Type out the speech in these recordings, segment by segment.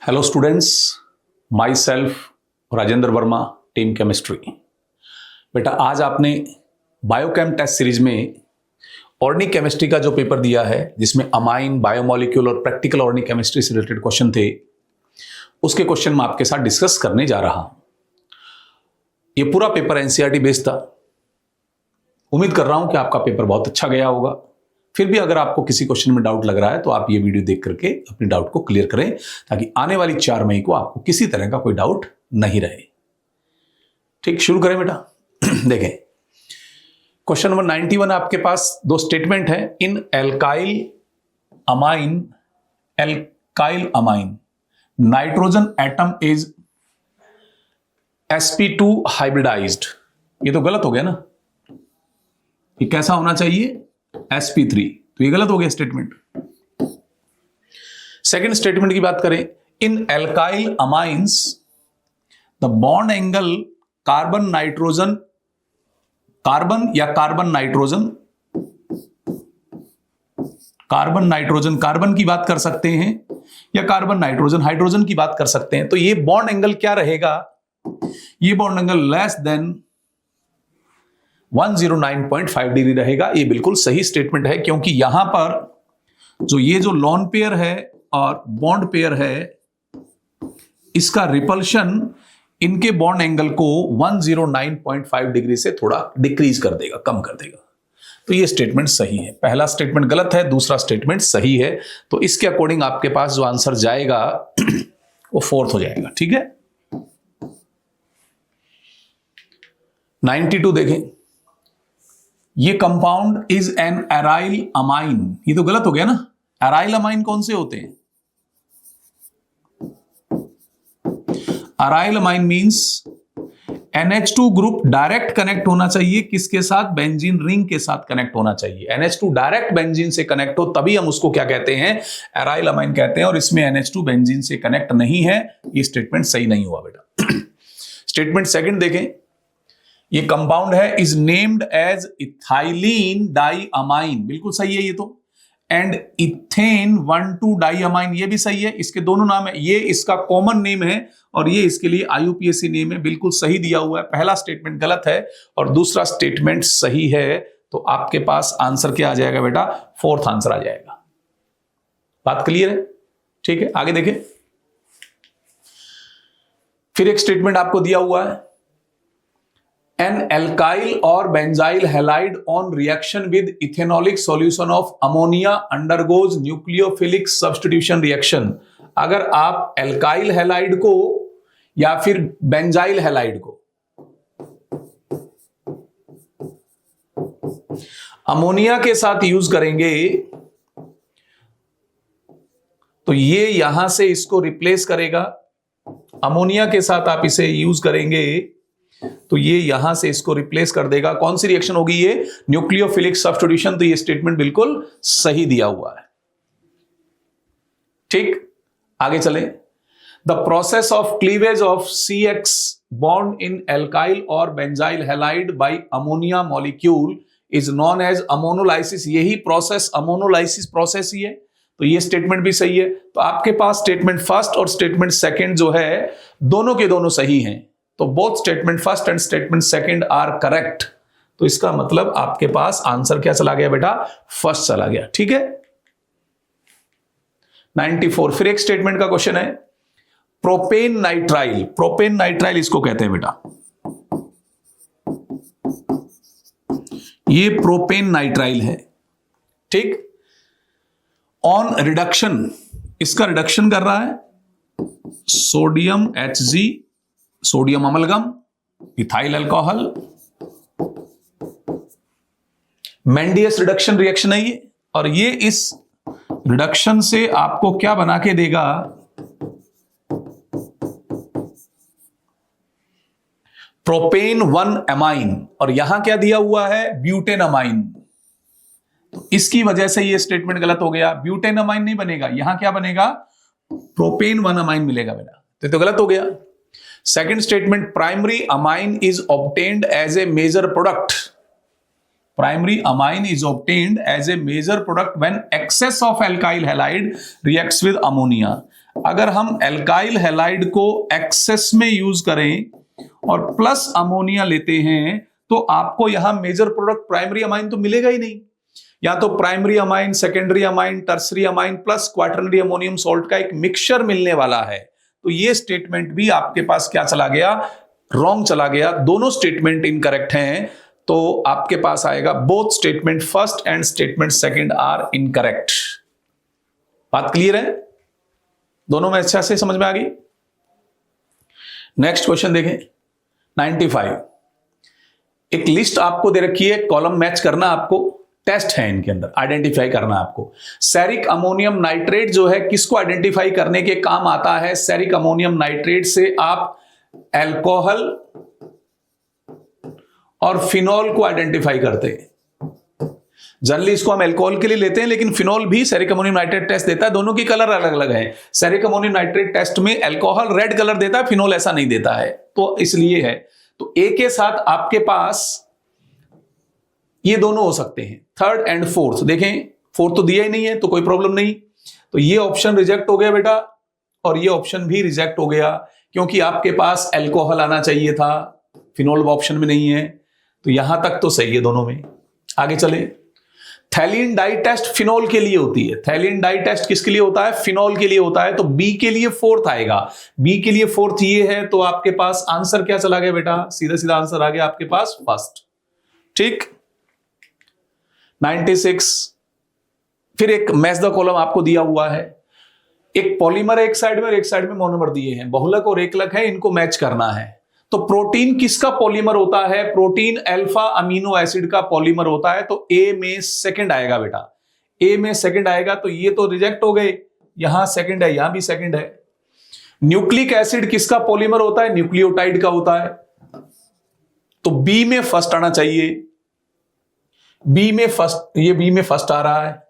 Hello students, my self Rajendra Verma, team chemistry. बेटा आज आपने बायोकेम टेस्ट सीरीज में ऑर्गेनिक केमिस्ट्री का जो पेपर दिया है, जिसमें अमाइन, बायोमोलिक्यूल और प्रैक्टिकल ऑर्गेनिक केमिस्ट्री से रिलेटेड क्वेश्चन थे, उसके क्वेश्चन मैं आपके साथ डिस्कस करने जा रहा हूं। ये पूरा पेपर एनसीईआरटी बेस्ड था। उम्मीद कर रहा हूं कि आपका पेपर बहुत अच्छा गया होगा। फिर भी अगर आपको किसी क्वेश्चन में डाउट लग रहा है तो आप ये वीडियो देख करके अपनी डाउट को क्लियर करें, ताकि आने वाली 4 मई को आपको किसी तरह का कोई डाउट नहीं रहे। ठीक, शुरू करें बेटा। देखें, क्वेश्चन नंबर 91 आपके पास दो स्टेटमेंट है। In alkyl amine nitrogen atom is sp2 hybridised. ये तो गलत हो गया ना, ये कैसा होना चाहिए? sp3। तो ये गलत हो गया स्टेटमेंट। सेकंड स्टेटमेंट की बात करें, in alkyl amines the bond angle carbon nitrogen carbon की बात कर सकते हैं या कार्बन नाइट्रोजन हाइड्रोजन की बात कर सकते हैं। तो ये बॉन्ड एंगल क्या रहेगा? ये bond angle less than 109.5 degree रहेगा। ये बिल्कुल सही स्टेटमेंट है, क्योंकि यहां पर जो लोन पेयर है और बॉन्ड पेयर है, इसका रिपल्शन इनके बॉन्ड एंगल को 109.5 डिग्री से थोड़ा डिक्रीज कर देगा, कम कर देगा। तो ये स्टेटमेंट सही है। पहला स्टेटमेंट गलत है, दूसरा स्टेटमेंट सही है। तो इसके अकॉर्डिंग आपके पास जो आंसर जाएगा वो फोर्थ हो जाएगा। ठीक है। 92 देखें, ये compound is an aryl amine. ये तो गलत हो गया ना। एराइल अमाइन कौन से होते हैं? Aryl amine means NH2 group direct connect होना चाहिए। किसके साथ? बेंजीन रिंग के साथ कनेक्ट होना चाहिए। NH2 डायरेक्ट बेंजीन से कनेक्ट हो तभी हम उसको क्या कहते हैं? एराइल अमाइन कहते हैं। और इसमें NH2 बेंजीन से कनेक्ट नहीं है। ये स्टेटमेंट सही नहीं हुआ बेटा। स्टेटमेंट सेकंड देखें, ये कंपाउंड है is named as ethylene diamine. बिल्कुल सही है ये तो। एंड इथेन 1,2 डाइअमाइन, ये भी सही है। इसके दोनों नाम है। ये इसका कॉमन नेम है और ये इसके लिए IUPAC नेम है। बिल्कुल सही दिया हुआ है। पहला स्टेटमेंट गलत है और दूसरा स्टेटमेंट सही है। तो आपके पास आंसर क्या आ जाएगा बेटा? फोर्थ आंसर आ जाएगा। बात क्लियर है? ठीक है, आगे देखें। फिर एक स्टेटमेंट आपको दिया हुआ है, an alkyl or benzyl halide on reaction with ethanolic solution of ammonia undergoes nucleophilic substitution reaction। अगर आप एल्काइल हैलाइड को या फिर बेंजाइल हैलाइड को अमोनिया के साथ यूज करेंगे तो ये यहां से इसको रिप्लेस करेगा। अमोनिया के साथ आप इसे यूज करेंगे तो ये यहां से इसको रिप्लेस कर देगा। कौन सी रिएक्शन होगी ये? Nucleophilic substitution. तो ये स्टेटमेंट बिल्कुल सही दिया हुआ है। ठीक, आगे चलें। The process of cleavage of CX bond in alkyl or benzyl halide by ammonia molecule is known as ammonolysis. यही प्रोसेस अमोनोलाइसिस प्रोसेस ही है। तो ये स्टेटमेंट भी सही है। तो आपके पास स्टेटमेंट फर्स्ट और स्टेटमेंट सेकंड जो है, दोनों के दोनों सही हैं। तो both statement first and statement second are correct. तो इसका मतलब आपके पास आंसर क्या चला गया बेटा? फर्स्ट चला गया। ठीक है। 94 फिर एक स्टेटमेंट का क्वेश्चन है। प्रोपेन नाइट्राइल, प्रोपेन नाइट्राइल इसको कहते हैं बेटा। ये प्रोपेन नाइट्राइल है। ठीक। ऑन रिडक्शन, इसका रिडक्शन कर रहा है sodium Hg, sodium amalgam, ethyl alcohol. Mendius reduction reaction है ये। और ये इस रिडक्शन से आपको क्या बना के देगा? Propane 1 amine. और यहां क्या दिया हुआ है? Butane amine. तो इसकी वजह से ये स्टेटमेंट गलत हो गया। ब्यूटेन अमाइन नहीं बनेगा, यहां क्या बनेगा? प्रोपेन 1 अमाइन मिलेगा बेटा। तो गलत हो गया। Second statement, primary amine is obtained as a major product. Primary amine is obtained as a major product when excess of alkyl halide reacts with ammonia. अगर हम एल्काइल हैलाइड को एक्सेस में यूज करें और प्लस अमोनिया लेते हैं तो आपको यहां मेजर प्रोडक्ट प्राइमरी अमाइन तो मिलेगा ही नहीं, या तो primary amine, secondary amine, tertiary amine plus quaternary ammonium salt का एक मिक्सचर मिलने वाला है। तो ये स्टेटमेंट भी आपके पास क्या चला गया, रॉन्ग चला गया। दोनों स्टेटमेंट इनकरेक्ट हैं, तो आपके पास आएगा both statement first and statement second are incorrect. बात क्लियर है? दोनों में अच्छा से समझ में आ गई। नेक्स्ट क्वेश्चन देखें 95। एक लिस्ट आपको दे रखी है, कॉलम मैच करना आपको, टेस्ट है इनके अंदर, आइडेंटिफाई करना आपको। सेरिक अमोनियम नाइट्रेट जो है किसको आइडेंटिफाई करने के काम आता है? सेरिक अमोनियम नाइट्रेट से आप अल्कोहल और फिनॉल को आइडेंटिफाई करते हैं। जनरली इसको हम अल्कोहल के लिए लेते हैं, लेकिन फिनॉल भी सेरिक अमोनियम नाइट्रेट टेस्ट देता है। दोनों की कलर अलग अलग है। सेरिक अमोनियम नाइट्रेट टेस्ट में अल्कोहल रेड कलर देता है, फिनॉल ऐसा नहीं देता है, तो इसलिए है। तो ए के साथ आपके पास ये दोनों हो सकते हैं, थर्ड एंड फोर्थ। देखें फोर्थ तो दिया ही नहीं है, तो कोई प्रॉब्लम नहीं। तो ये ऑप्शन रिजेक्ट हो गया बेटा, और ये ऑप्शन भी रिजेक्ट हो गया, क्योंकि आपके पास अल्कोहल आना चाहिए था, फिनॉल ऑप्शन में नहीं है। तो यहां तक तो सही है दोनों में। आगे चले। थैलिन डाई टेस्ट फिनॉल के लिए होती है। थैलिन डाई टेस्ट किसके लिए होता है? फिनॉल के लिए होता है। तो बी के लिए फोर्थ आएगा। बी के लिए फोर्थ ये है, तो आपके पास आंसर क्या चला गया बेटा? सीधा सीधा आंसर आ गया आपके पास फर्स्ट। ठीक। 96। फिर एक मैच द कॉलम आपको दिया हुआ है। एक पॉलीमर एक साइड में और एक साइड में मोनोमर दिए हैं, बहुलक और एकलक है, इनको मैच करना है। तो प्रोटीन किसका पॉलीमर होता है? प्रोटीन अल्फा अमीनो एसिड का पॉलीमर होता है। तो ए में सेकंड आएगा बेटा, ए में सेकंड आएगा। तो ये तो रिजेक्ट हो गए, यहां सेकंड है, यहां भी सेकंड है। न्यूक्लिक एसिड किसका पॉलीमर होता है? न्यूक्लियोटाइड का होता है। तो बी में फर्स्ट आना चाहिए, बी में फर्स्ट, ये बी में फर्स्ट आ रहा है।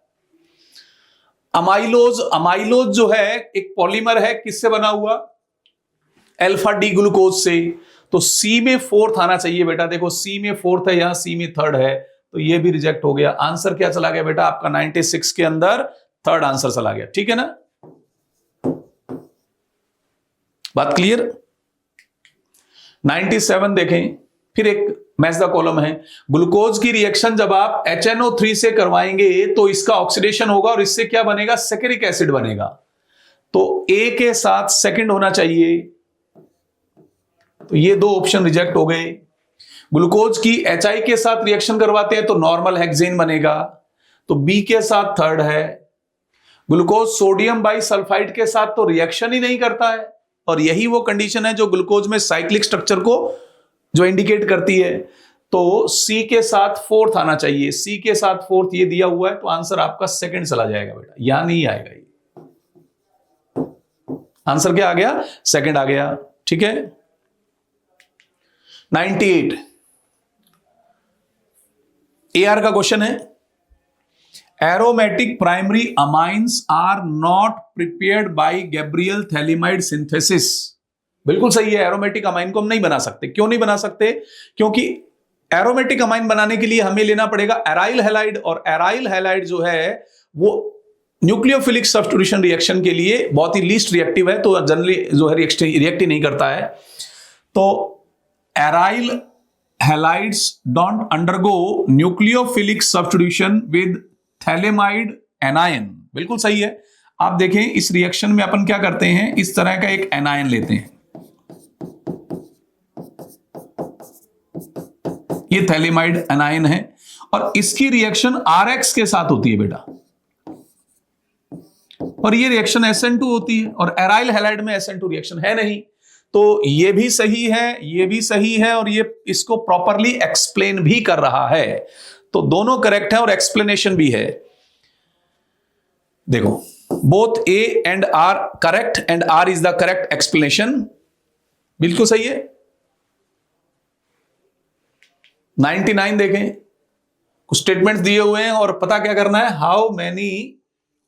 अमाइलोज, अमाइलोज जो है एक पॉलीमर है, किससे बना हुआ? अल्फा डी ग्लूकोज से। तो सी में फोर्थ आना चाहिए बेटा। देखो सी में फोर्थ है, यहां सी में थर्ड है, तो ये भी रिजेक्ट हो गया। आंसर क्या चला गया बेटा आपका? 96 के अंदर थर्ड आंसर चला गया। ठीक है ना, बात क्लियर? 97 देखें, फिर एक मैच द कॉलम है। ग्लूकोज की रिएक्शन जब आप HNO3 से करवाएंगे तो इसका ऑक्सीडेशन होगा और इससे क्या बनेगा? सैकरिक एसिड बनेगा। तो ए के साथ सेकंड होना चाहिए, तो ये दो ऑप्शन रिजेक्ट हो गए। ग्लूकोज की HI के साथ रिएक्शन करवाते हैं तो नॉर्मल हेक्सेन बनेगा, तो बी के साथ थर्ड है। ग्लूकोज सोडियम बाइसल्फाइड के साथ तो रिएक्शन ही नहीं करता है, और यही वो कंडीशन है जो ग्लूकोज में साइक्लिक स्ट्रक्चर को जो इंडिकेट करती है। तो सी के साथ फोर्थ आना चाहिए, सी के साथ फोर्थ ये दिया हुआ है, तो आंसर आपका सेकंड चला जाएगा बेटा, यहां नहीं आएगा ये। आंसर क्या आ गया? सेकंड आ गया। ठीक है। 98 AR का क्वेश्चन है। Aromatic primary amines are not prepared by Gabriel phthalimide synthesis. बिल्कुल सही है, एरोमेटिक अमाइन को हम नहीं बना सकते। क्यों नहीं बना सकते? क्योंकि एरोमेटिक अमाइन बनाने के लिए हमें लेना पड़ेगा एराइल हैलाइड, और एराइल हैलाइड जो है वो न्यूक्लियोफिलिक सब्स्टिट्यूशन रिएक्शन के लिए बहुत ही लीस्ट रिएक्टिव है, तो जनरली जो है रिएक्ट ही नहीं करता है। तो aryl halides don't undergo nucleophilic substitution with phthalimide anion. बिल्कुल सही है। आप देखें इस रिएक्शन में अपन क्या करते हैं, इस तरह का एक एनायन लेते हैं, ये थैलेमाइड एनायन है, और इसकी रिएक्शन RX के साथ होती है बेटा, और ये रिएक्शन SN2 होती है, और एराइल हैलाइड में SN2 रिएक्शन है नहीं। तो ये भी सही है, ये भी सही है, और ये इसको प्रॉपरली एक्सप्लेन भी कर रहा है। तो दोनों करेक्ट है और एक्सप्लेनेशन भी है। देखो both A and R correct and R is the correct explanation. बिल्कुल सही है। 99 देखें, कुछ स्टेटमेंट्स दिए हुए हैं और पता क्या करना है, how many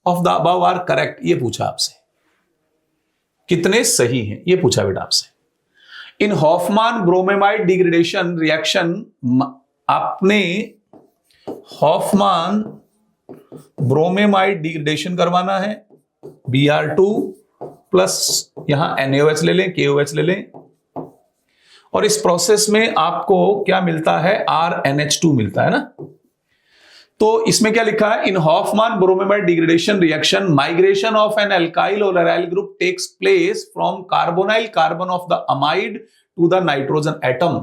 of the above are correct, ये पूछा आपसे, कितने सही हैं ये पूछा बेटा आपसे। इन हॉफमान ब्रोमेमाइड डिग्रेडेशन रिएक्शन, आपने हॉफमान ब्रोमेमाइड डिग्रेडेशन करवाना है, Br2 प्लस यहां NaOH ले लें, KOH ले लें, और इस प्रोसेस में आपको क्या मिलता है, RNH2 मिलता है ना। तो इसमें क्या लिखा है, in Hofmann bromamide degradation reaction migration of an alkyl or aryl group takes place from carbonyl carbon of the amide to the nitrogen atom.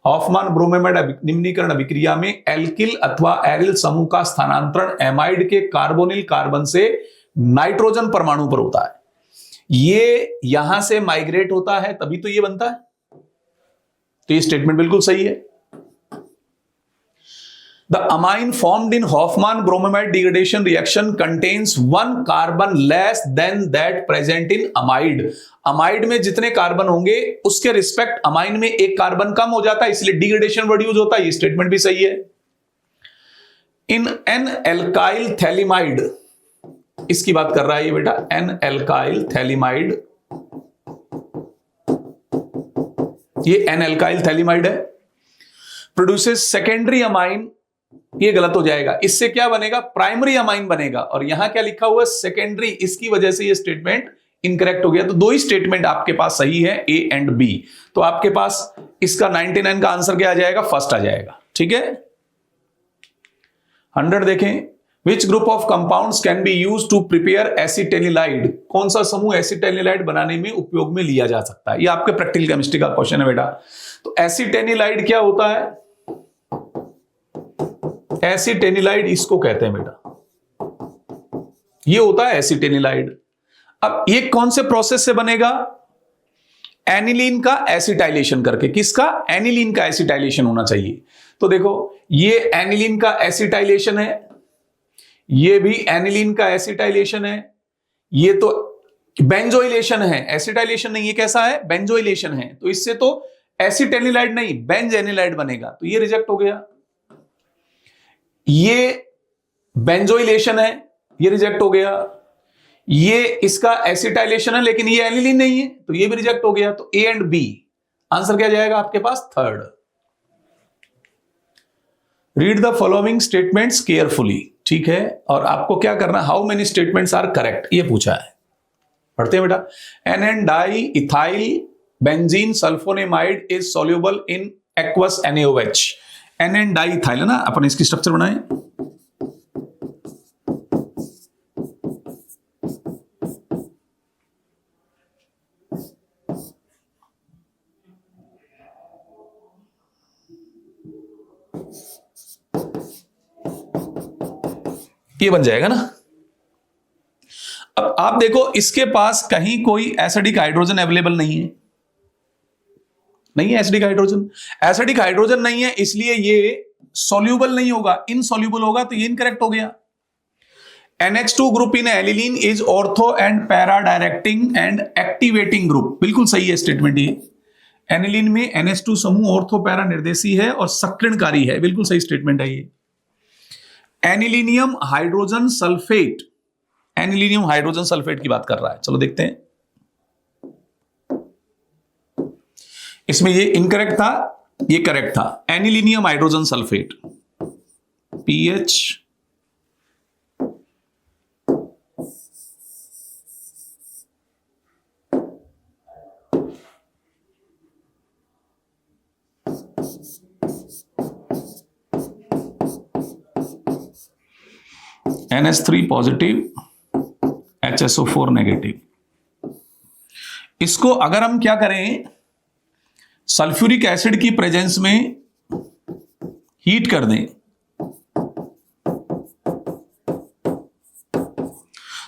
Hofmann bromamide निम्नीकरण अभिक्रिया में एल्किल अथवा एरिल समूह का स्थानांतरण एमाइड के कार्बोनिल कार्बन से nitrogen परमाणु पर होता है। ये यहां से माइग्रेट होता है तभी तो ये बनता है। तो ये स्टेटमेंट बिल्कुल सही है। The amine formed in Hofmann bromamide degradation reaction contains one carbon less than that present in amide. Amide में जितने कार्बन होंगे उसके रिस्पेक्ट अमाइन में एक कार्बन कम हो जाता है, इसलिए डिग्रेडेशन वर्ड यूज होता है। ये स्टेटमेंट भी सही है। इन एन एल्काइल थैलिमाइड, इसकी बात कर रहा है ये बेटा, एन एल्काइल थैलिमाइड, ये एन एल्काइल थैलिमाइड है, प्रोड्यूसेस सेकेंडरी अमाइन, ये गलत हो जाएगा, इससे क्या बनेगा, प्राइमरी अमाइन बनेगा, और यहां क्या लिखा हुआ है, सेकेंडरी, इसकी वजह से ये स्टेटमेंट इनकरेक्ट हो गया। तो दो ही स्टेटमेंट आपके पास सही है, ए एंड बी। तो आपके पास इसका 99 का आंसर क्या आ जाएगा, फर्स्ट आ जाएगा। ठीक है। 100 देखें, which group of compounds can be use to prepare acetanilide, कौन सा समूह एसिटेनिलाइड बनाने में उपयोग में लिया जा सकता है। ये आपके प्रैक्टिकल केमिस्ट्री का क्वेश्चन है बेटा। तो एसिटेनिलाइड क्या होता है, एसिटेनिलाइड इसको कहते हैं बेटा, ये होता है एसिटेनिलाइड। अब ये कौन से प्रोसेस से बनेगा, एनिलीन का एसिटाइलेशन करके। किसका, एनिलीन का एसिटाइलेशन होना चाहिए। तो देखो ये एनिलीन का एसिटाइलेशन है, ये भी एनिलीन का एसिटाइलेशन है, ये तो बेंजोइलेशन है, एसिटाइलेशन नहीं, ये कैसा है, बेंजोइलेशन है। तो इससे तो एसिटेनिलाइड नहीं बेंजेनिलाइड बनेगा, तो ये रिजेक्ट हो गया। ये बेंजोइलेशन है, ये रिजेक्ट हो गया। ये इसका एसिटाइलेशन है लेकिन ये एनिलीन नहीं है, तो ये भी रिजेक्ट हो गया। तो ए एंड बी, आंसर क्या जाएगा आपके पास, third. Read the following statements carefully. ठीक है, और आपको क्या करना, how many statements are correct, ये पूछा है। पढ़ते हैं बेटा। N di ethyl benzene sulphonamide is soluble in aqueous NaOH। N di ethyl है ना, अपन इसकी स्ट्रक्चर बनाएं। ये बन जाएगा ना। अब आप देखो इसके पास कहीं कोई एसिडिक हाइड्रोजन अवेलेबल नहीं है, नहीं है एसिडिक हाइड्रोजन, एसिडिक हाइड्रोजन नहीं है, इसलिए ये सॉल्यूबल नहीं होगा, इनसॉल्यूबल होगा, तो ये इनकरेक्ट हो गया। NH2 group in aniline is ortho and para directing and activating group, बिल्कुल सही है स्टेटमेंट ये। एनिलीन में NH2 समूह ऑर्थो पैरा निर्देशी है और सक्रियणकारी है, बिल्कुल सही स्टेटमेंट है ये। Anilinium hydrogen sulphate, anilinium hydrogen sulphate की बात कर रहा है, चलो देखते हैं। इसमें ये इनकरेक्ट था, ये करेक्ट था। Anilinium hydrogen sulphate pH NH3 positive HSO4 negative. इसको अगर हम क्या करें, सल्फ्यूरिक एसिड की प्रेजेंस में हीट कर दें,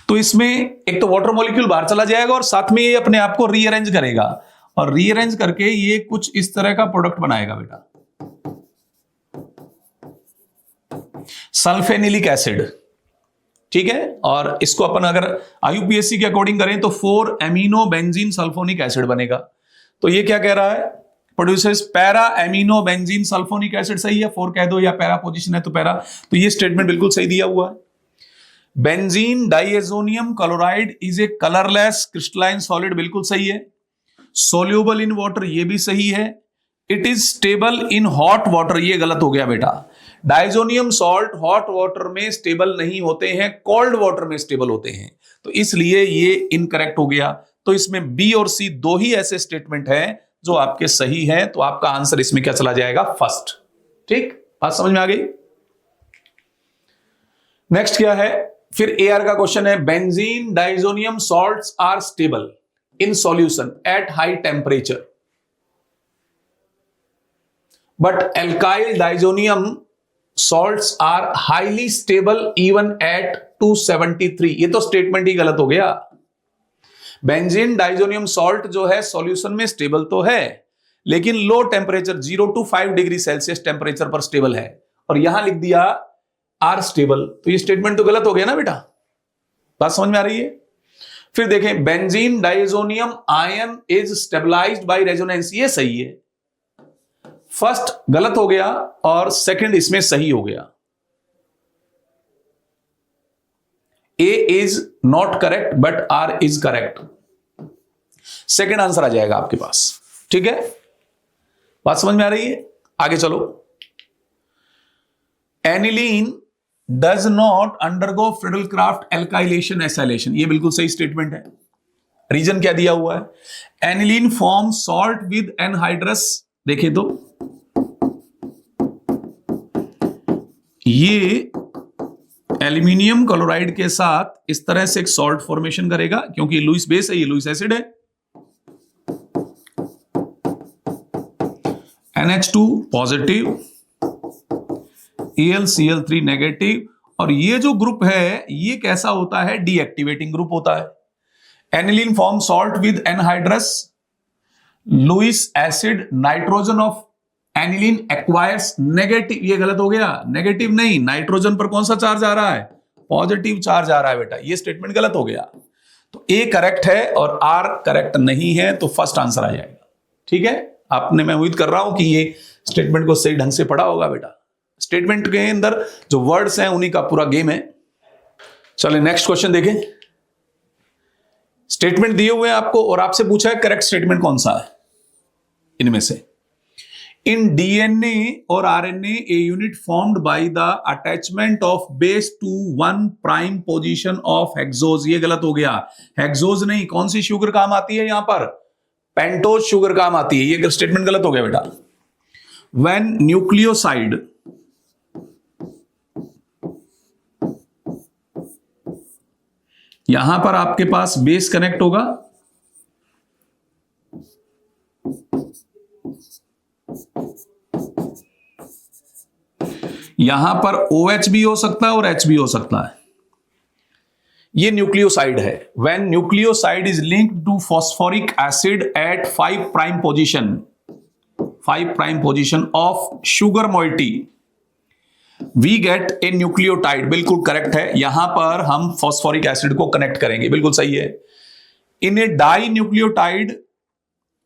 तो इसमें एक तो वाटर मॉलिक्यूल बाहर चला जाएगा और साथ में ये अपने आप को रीअरेंज करेगा, और रीअरेंज करके ये कुछ इस तरह का प्रोडक्ट बनाएगा बेटा, सल्फेनिलिक एसिड। ठीक है, और इसको अपन अगर IUPAC के अकॉर्डिंग करें तो 4 एमिनो बेंजीन सल्फोनिक एसिड बनेगा। तो ये क्या कह रहा है, produces para amino benzene sulphonic acid, सही है, 4 कह दो, या पैरा पोजीशन है तो पैरा, तो ये स्टेटमेंट बिल्कुल सही दिया हुआ है। Benzene diazonium chloride is a colourless crystalline solid, बिल्कुल सही है। सोल्यूबल इन वाटर, ये भी सही है। It is stable in hot water, ये गलत हो गया बेटा। डाइजोनियम सॉल्ट हॉट वाटर में स्टेबल नहीं होते हैं, कोल्ड वाटर में स्टेबल होते हैं, तो इसलिए ये इनकरेक्ट हो गया। तो इसमें बी और सी दो ही ऐसे स्टेटमेंट हैं जो आपके सही हैं, तो आपका आंसर इसमें क्या चला जाएगा? फर्स्ट। ठीक, बात समझ में आ गई? नेक्स्ट क्या है? फिर एआर का क्वेश्चन है, benzene diazonium salts are stable in solution at high temperature but alkyl diazonium salts are highly stable even at 273। ये तो स्टेटमेंट ही गलत हो गया। बेंजीन डाइजोनियम सॉल्ट जो है सॉल्यूशन में स्टेबल तो है, लेकिन low temperature 0 to 5 degree Celsius temperature पर स्टेबल है, और यहां लिख दिया आर स्टेबल, तो ये स्टेटमेंट तो गलत हो गया ना बेटा। बात समझ में आ रही है? फिर देखें, benzene diazonium ion is stabilised by resonance, ये सही है। फर्स्ट गलत हो गया और सेकंड इसमें सही हो गया। A is not correct but R is correct. Second answer आ जाएगा आपके पास। ठीक है, बात समझ में आ रही है? आगे चलो। Aniline does not undergo Friedel-craft alkylation acylation, ये बिल्कुल सही स्टेटमेंट है। रीजन क्या दिया हुआ है? Aniline form salt with anhydrous, देखिए तो ये एल्यूमिनियम क्लोराइड के साथ इस तरह से एक सॉल्ट फॉर्मेशन करेगा, क्योंकि लुईस बेस है, ये लुईस एसिड है। NH2 पॉजिटिव, AlCl3 नेगेटिव, और ये जो ग्रुप है ये कैसा होता है? डीएक्टिवेटिंग ग्रुप होता है। Aniline form salt with anhydrous, Lewis acid, nitrogen of aniline acquires negative, ये गलत हो गया। नेगेटिव नहीं, नाइट्रोजन पर कौन सा चार्ज आ रहा है? पॉजिटिव चार्ज आ रहा है बेटा, ये स्टेटमेंट गलत हो गया। तो ए करेक्ट है और आर करेक्ट नहीं है, तो फर्स्ट आंसर आ जाएगा। ठीक है, आपने, मैं उम्मीद कर रहा हूं कि ये स्टेटमेंट को सही ढंग से पढ़ा होगा बेटा। स्टेटमेंट के अंदर जो वर्ड्स हैं उन्हीं का पूरा गेम है। चलिए नेक्स्ट क्वेश्चन देखें। स्टेटमेंट दिए हुए हैं आपको और आपसे पूछा है करेक्ट स्टेटमेंट कौन सा है इनमें से। In DNA or RNA, a unit formed by the attachment of base to 1' position of hexose, ये गलत हो गया। हेक्सोज नहीं, कौन सी शुगर काम आती है यहां पर? पेंटोज शुगर काम आती है, ये स्टेटमेंट गलत हो गया बेटा। When nucleoside यहां पर आपके पास बेस कनेक्ट होगा, यहां पर OH भी हो सकता है और H भी हो सकता है। ये न्यूक्लियोसाइड है। When nucleoside is linked to phosphoric acid at 5' position of sugar moiety, we get a nucleotide. बिल्कुल करेक्ट है, यहां पर हम फॉस्फोरिक एसिड को कनेक्ट करेंगे, बिल्कुल सही है। In a di nucleotide,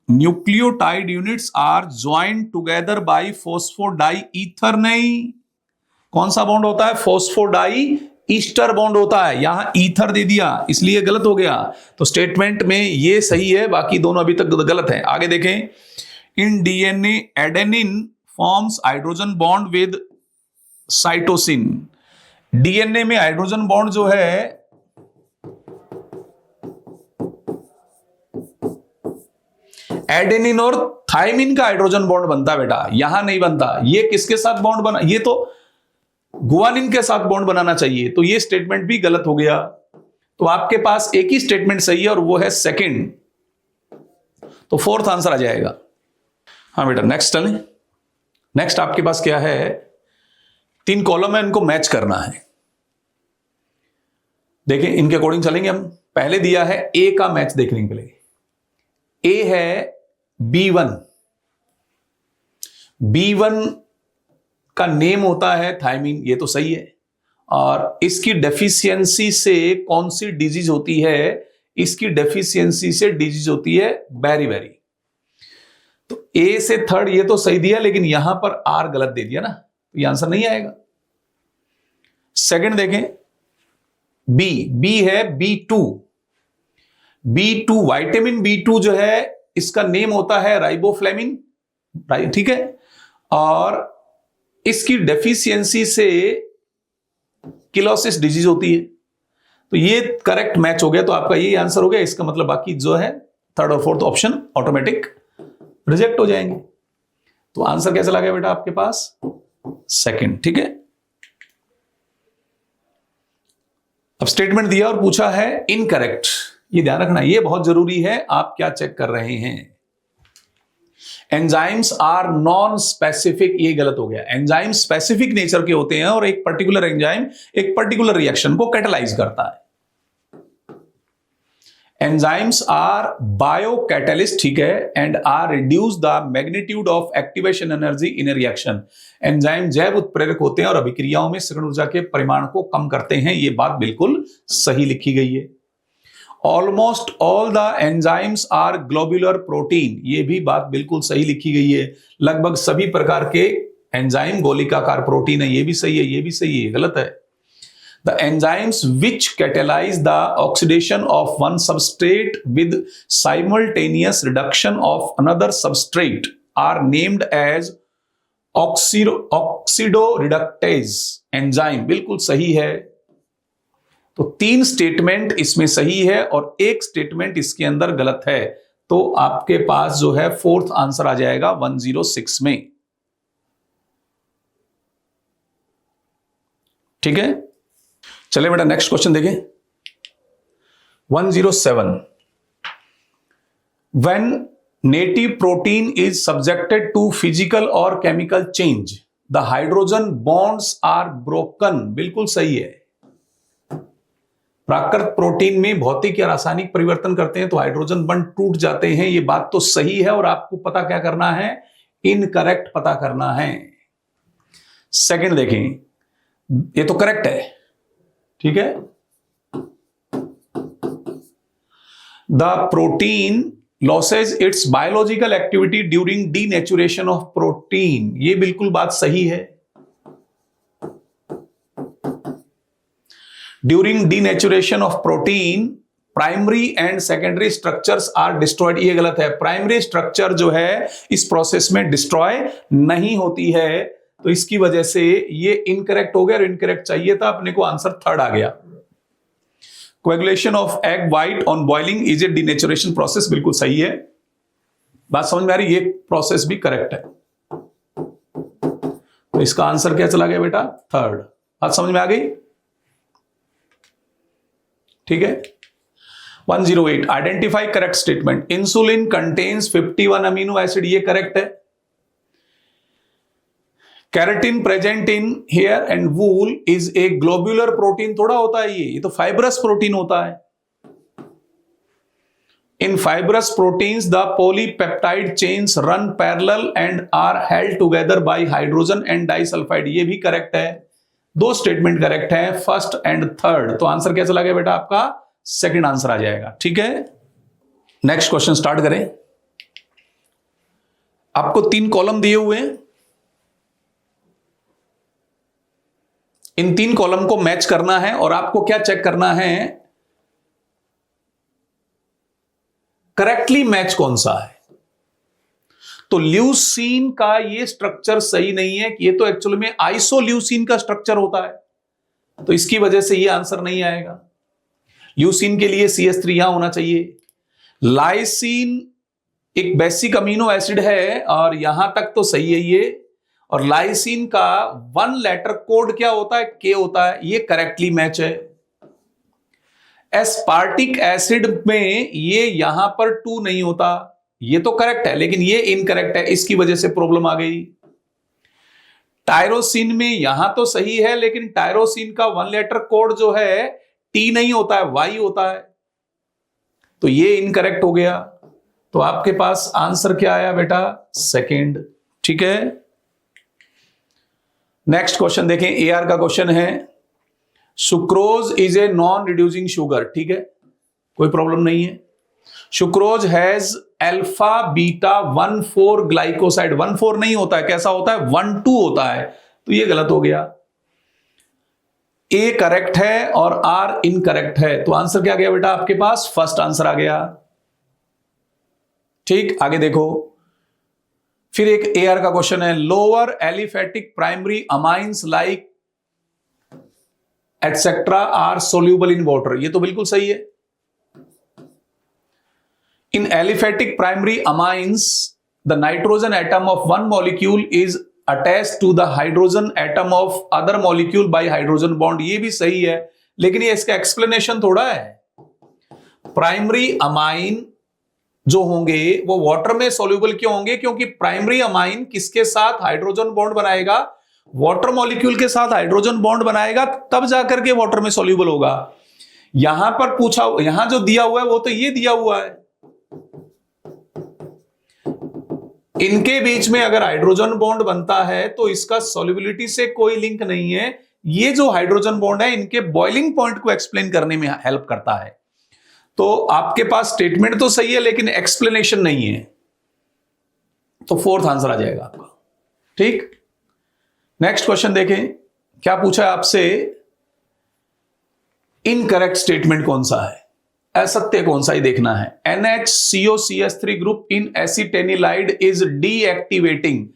nucleotide units are joined together by phosphodi ether, नहीं, कौन सा बॉन्ड होता है? फॉस्फोडाई ईस्टर बॉन्ड होता है, यहां ईथर दे दिया इसलिए गलत हो गया। तो स्टेटमेंट में ये सही है, बाकी दोनों अभी तक गलत है। आगे देखें। In DNA adenine forms hydrogen bond with cytosine, DNA में हाइड्रोजन बॉन्ड जो है एडेनिन और थाइमिन का हाइड्रोजन बॉन्ड बनता है बेटा, यहां नहीं बनता। ये किसके साथ बॉन्ड बना? ये तो गुआनिन के साथ बॉन्ड बनाना चाहिए, तो ये स्टेटमेंट भी गलत हो गया। तो आपके पास एक ही स्टेटमेंट सही है और वो है सेकंड, तो फोर्थ आंसर आ जाएगा। हाँ बेटा नेक्स्ट चलें। नेक्स्ट आपके पास क्या है? 3 कॉलम है, इनको मैच करना है। देखें इनके अकॉर्डिंग चलेंगे हम। पहले दिया है ए का मैच देखने के लिए। ए है B1, B1 का नेम होता है थायमीन, ये तो सही है। और इसकी डेफिशिएंसी से कौन सी डिजीज होती है? इसकी डेफिशिएंसी से डिजीज होती है बेरी। तो ए से थर्ड ये तो सही दिया, लेकिन यहां पर आर गलत दे दिया ना, तो ये आंसर नहीं आएगा। सेकंड देखें, बी है B2, विटामिन B2 जो है इसका नेम होता है राइबोफ्लेविन, ठीक है, और इसकी डेफिशिएंसी से किलोसिस डिजीज होती है। तो ये करेक्ट मैच हो गया, तो आपका ये आंसर हो गया। इसका मतलब बाकी जो है थर्ड और फोर्थ ऑप्शन ऑटोमेटिक रिजेक्ट हो जाएंगे। तो आंसर क्या चला गया बेटा आपके पास? सेकंड। ठीक है, अब स्टेटमेंट दिया और पूछा है इनकरेक्ट। ये ध्यान रखना, ये बहुत जरूरी है। आप क्या चेक कर रहे हैं? एंजाइम्स आर नॉन स्पेसिफिक, ये गलत हो गया। एंजाइम स्पेसिफिक नेचर के होते हैं और एक पर्टिकुलर एंजाइम एक पर्टिकुलर रिएक्शन को कैटेलाइज करता है। एंजाइम्स आर बायोकैटलिस्ट, ठीक है, and are reduce the magnitude of activation energy in a reaction. Enzyme जैव उत्प्रेरक होते हैं और अभिक्रियाओं में सक्रिय ऊर्जा के परिमाण को कम करते हैं। ये बात बिल्कुल सही लिखी गई है। Almost all the enzymes are globular protein, ये भी बात बिल्कुल सही लिखी गई है। लगभग सभी प्रकार के एंजाइम गोलिकाकार प्रोटीन है। ये भी सही है, ये भी सही है, गलत है। The enzymes which catalyze the oxidation of one substrate with simultaneous reduction of another substrate are named as oxidoreductase enzyme। बिल्कुल सही है। तो 3 स्टेटमेंट इसमें सही है और एक स्टेटमेंट इसके अंदर गलत है। तो आपके पास जो है फोर्थ आंसर आ जाएगा 106 में। ठीक है, चले बेटा नेक्स्ट क्वेश्चन देखें। 107, when native protein is subjected to physical or chemical change the hydrogen bonds are broken। बिल्कुल सही है। प्राकृत प्रोटीन में भौतिक या रासायनिक परिवर्तन करते हैं तो हाइड्रोजन बंध टूट जाते हैं। ये बात तो सही है और आपको पता क्या करना है? इनकरेक्ट पता करना है। सेकंड देखें, ये तो करेक्ट है। ठीक है, the protein loses its biological activity during denaturation of protein. ये बिल्कुल बात सही है। During denaturation of protein primary and secondary structures are destroyed. ये गलत है। प्राइमरी स्ट्रक्चर जो है इस प्रोसेस में डिस्ट्रॉय नहीं होती है, तो इसकी वजह से ये इनकरेक्ट हो गया। और इनकरेक्ट चाहिए था अपने को, आंसर थर्ड आ गया। Coagulation of egg white on boiling is a denaturation process. बिल्कुल सही है। बात समझ में आ रही? ये प्रोसेस भी करेक्ट है। तो इसका आंसर क्या चला गया बेटा? थर्ड। बात समझ में आ गई? ठीक है। 108, identify correct statement. Insulin contains 51 amino acid. ये करेक्ट है। Keratin present in hair and wool is a globular protein थोड़ा होता है। ये तो फाइब्रस प्रोटीन होता है। In fibrous proteins the polypeptide chains run parallel and are held together by hydrogen and disulphide. ये भी करेक्ट है। 2 स्टेटमेंट करेक्ट है, फर्स्ट एंड थर्ड। तो आंसर क्या चला गया बेटा आपका? सेकंड आंसर आ जाएगा। ठीक है, नेक्स्ट क्वेश्चन स्टार्ट करें। आपको 3 कॉलम दिए हुए हैं। इन 3 कॉलम को मैच करना है और आपको क्या चेक करना है? करेक्टली मैच कौन सा है। तो ल्यूसीन का ये स्ट्रक्चर सही नहीं है। ये तो एक्चुअली में आइसोल्यूसीन का स्ट्रक्चर होता है, तो इसकी वजह से ये आंसर नहीं आएगा। ल्यूसीन के लिए CH3 यहां होना चाहिए। लाइसीन एक बेसिक अमीनो एसिड है और यहां तक तो सही है ये। और लाइसीन का 1 लेटर कोड क्या होता है? K होता है। ये करेक्टली मैच है। एस्पार्टिक एसिड में ये यहां पर 2 नहीं होता। ये तो करेक्ट है, लेकिन ये इनकरेक्ट है। इसकी वजह से प्रॉब्लम आ गई। टायरोसिन में यहां तो सही है, लेकिन टायरोसिन का 1 लेटर कोड जो है T नहीं होता है, Y होता है। तो ये इनकरेक्ट हो गया। तो आपके पास आंसर क्या आया बेटा? सेकंड। ठीक है, नेक्स्ट क्वेश्चन देखें। AR का क्वेश्चन है, sucrose is a non reducing sugar. ठीक है, कोई प्रॉब्लम नहीं है। Sucrose has alpha beta 1,4 glycoside. 1,4 नहीं होता है, कैसा होता है? 1,2 होता है। तो ये गलत हो गया। A करेक्ट है और R इनकरेक्ट है। तो आंसर क्या गया बेटा आपके पास? फर्स्ट आंसर आ गया। ठीक, आगे देखो। फिर एक AR का क्वेश्चन है, lower aliphatic primary amines like etcetera are soluble in water, ये तो बिल्कुल सही है। In aliphatic primary amines the nitrogen atom of one molecule is attached to the hydrogen atom of other molecule by hydrogen bond, ये भी सही है, लेकिन ये इसका एक्सप्लेनेशन थोड़ा है। प्राइमरी अमाइन जो होंगे वो वाटर में सोल्यूबल क्यों होंगे? क्योंकि प्राइमरी अमाइन किसके साथ हाइड्रोजन बॉन्ड बनाएगा? वाटर मॉलिक्यूल के साथ हाइड्रोजन बॉन्ड बनाएगा, तब जाकर के वाटर में सोल्यूबल होगा। यहां पर पूछा, यहां जो दिया हुआ है वो तो ये दिया हुआ है, इनके बीच में अगर हाइड्रोजन बॉन्ड बनता है तो इसका सॉल्युबिलिटी से कोई लिंक नहीं है। ये जो हाइड्रोजन बॉन्ड है इनके बॉइलिंग पॉइंट को एक्सप्लेन करने में हेल्प करता है। तो आपके पास स्टेटमेंट तो सही है लेकिन एक्सप्लेनेशन नहीं है, तो फोर्थ आंसर आ जाएगा आपका। ठीक, नेक्स्ट क्वेश्चन देखें, क्या पूछा है आपसे? इनकरेक्ट स्टेटमेंट कौन सा है, असत्य कौन सा ही देखना है। NHCOCH3 group in acetanilide is deactivating,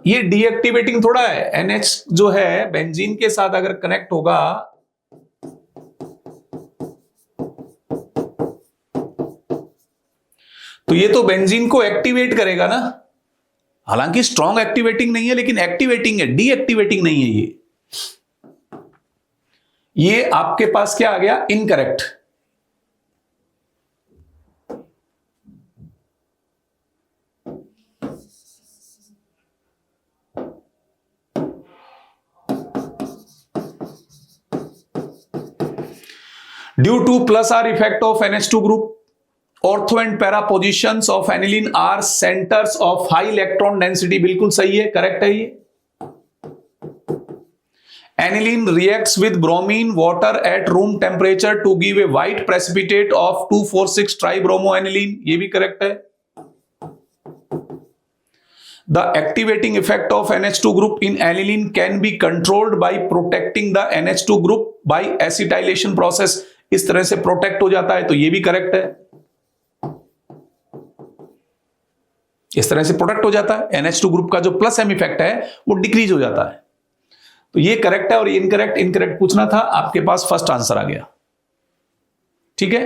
ये डीएक्टिवेटिंग थोड़ा है। NH जो है बेंजीन के साथ अगर कनेक्ट होगा तो ये तो बेंजीन को एक्टिवेट करेगा ना, हालांकि स्ट्रॉन्ग एक्टिवेटिंग नहीं है लेकिन एक्टिवेटिंग है, डीएक्टिवेटिंग नहीं है। ये आपके पास क्या आ गया? Incorrect. Due to plus R effect of NH2 group, ortho and para positions of aniline are centres of high electron density, बिल्कुल सही है, करेक्ट है ये। Aniline reacts with bromine water at room temperature to give a white precipitate of 2,4,6 tribromo aniline, ये भी correct है। The activating effect of NH2 group in aniline can be controlled by protecting the NH2 group by acetylation process, इस तरह से protect हो जाता है, तो ये भी करेक्ट है। इस तरह से प्रोटेक्ट हो जाता है, NH2 ग्रुप का जो प्लस एम इफेक्ट है वो डिक्रीज हो जाता है, तो ये करेक्ट है। और ये इनकरेक्ट, इनकरेक्ट पूछना था, आपके पास फर्स्ट आंसर आ गया। ठीक है,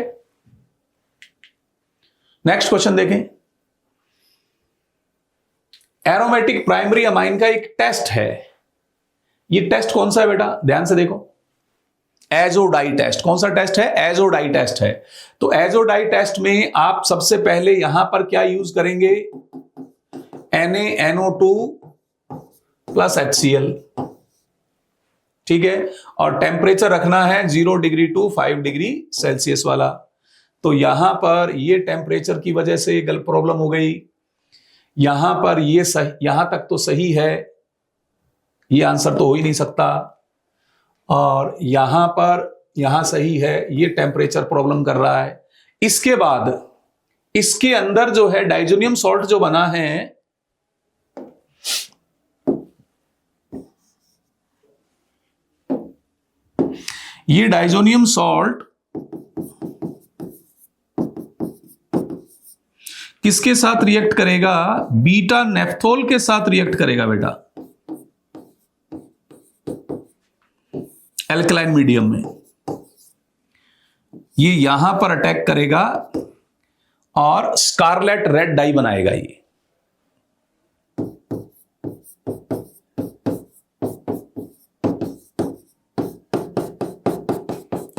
नेक्स्ट क्वेश्चन देखें। एरोमेटिक प्राइमरी अमाइन का एक टेस्ट है, ये टेस्ट कौन सा है बेटा? ध्यान से देखो, एजोडाई टेस्ट। कौन सा टेस्ट है? एजोडाई टेस्ट है। तो एजोडाई टेस्ट में आप सबसे पहले यहां पर क्या यूज करेंगे? NaNO2 प्लस HCl, ठीक है, और टेम्परेचर रखना है 0 डिग्री टू 5 डिग्री सेल्सियस वाला। तो यहां पर ये टेम्परेचर की वजह से गलत प्रॉब्लम हो गई, यहां पर ये सही, यहां तक तो सही है, ये आंसर तो हो ही नहीं सकता, और यहां पर यहां सही है, ये टेम्परेचर प्रॉब्लम कर रहा है। इसके बाद इसके अंदर जो है डाइजोनियम सॉल्ट जो बना है, ये डाइजोनियम सॉल्ट किसके साथ रिएक्ट करेगा? बीटा नेफ्थोल के साथ रिएक्ट करेगा बेटा, एल्कलाइन मीडियम में। ये यहां पर अटैक करेगा और स्कारलेट रेड डाई बनाएगा। ये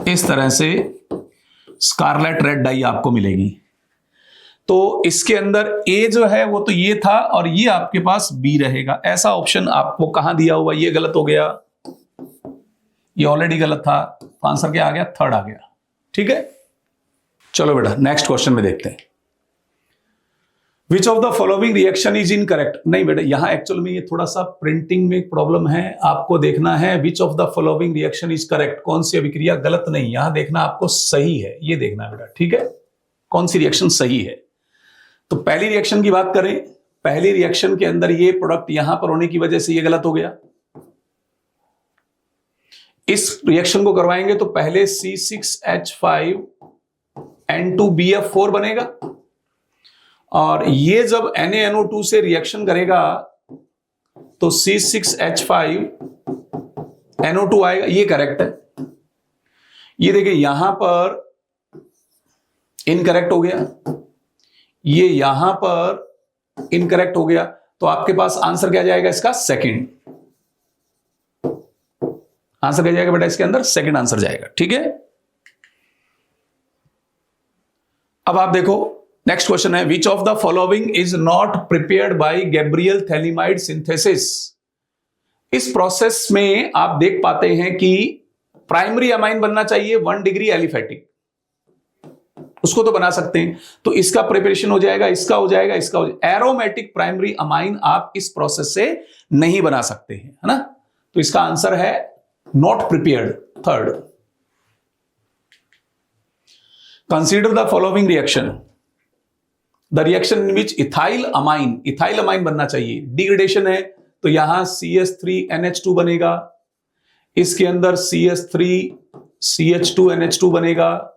इस तरह से स्कारलेट रेड डाई आपको मिलेगी। तो इसके अंदर ए जो है वो तो ये था और ये आपके पास बी रहेगा। ऐसा ऑप्शन आपको कहां दिया हुआ? ये गलत हो गया, ये ऑलरेडी गलत था, आंसर क्या आ गया? थर्ड आ गया। ठीक है, चलो बेटा नेक्स्ट क्वेश्चन में देखते हैं। Which of the following reaction is incorrect? नहीं बेटा, यहां एक्चुअल में ये थोड़ा सा प्रिंटिंग में प्रॉब्लम है, आपको देखना है विच of the following reaction is correct, कौन सी अभिक्रिया गलत नहीं, यहां देखना आपको सही है, ये देखना है बेटा। ठीक है, कौन सी रिएक्शन सही है। तो पहली रिएक्शन की बात करें, पहली रिएक्शन के अंदर ये प्रोडक्ट यहां पर होने की वजह से ये गलत हो गया। इस रिएक्शन को करवाएंगे तो पहले C6H5N2BF4 बनेगा, और ये जब NaNO2 से रिएक्शन करेगा तो C6H5NO2 आएगा, ये करेक्ट है। ये देखिए यहां पर इनकरेक्ट हो गया, ये यहां पर इनकरेक्ट हो गया, तो आपके पास आंसर क्या जाएगा इसका? सेकंड। आंसर क्या जाएगा बेटा इसके अंदर? सेकंड आंसर जाएगा। ठीक है, अब आप देखो नेक्स्ट क्वेश्चन है, विच of the following is not prepared by Gabriel phthalimide synthesis. इस प्रोसेस में आप देख पाते हैं कि प्राइमरी अमाइन बनना चाहिए 1 डिग्री एलिफेटिक, उसको तो बना सकते हैं, तो इसका प्रिपरेशन हो जाएगा, इसका हो जाएगा, इसका हो जाएगा। एरोमेटिक प्राइमरी अमाइन आप इस प्रोसेस से नहीं बना सकते हैं, है ना। तो इसका आंसर है not prepared, third. Consider the following reaction, the reaction in which ethyl amine बनना चाहिए। डिग्रेडेशन है तो यहां CH3NH2 बनेगा, इसके अंदर CH3CH2NH2 बनेगा,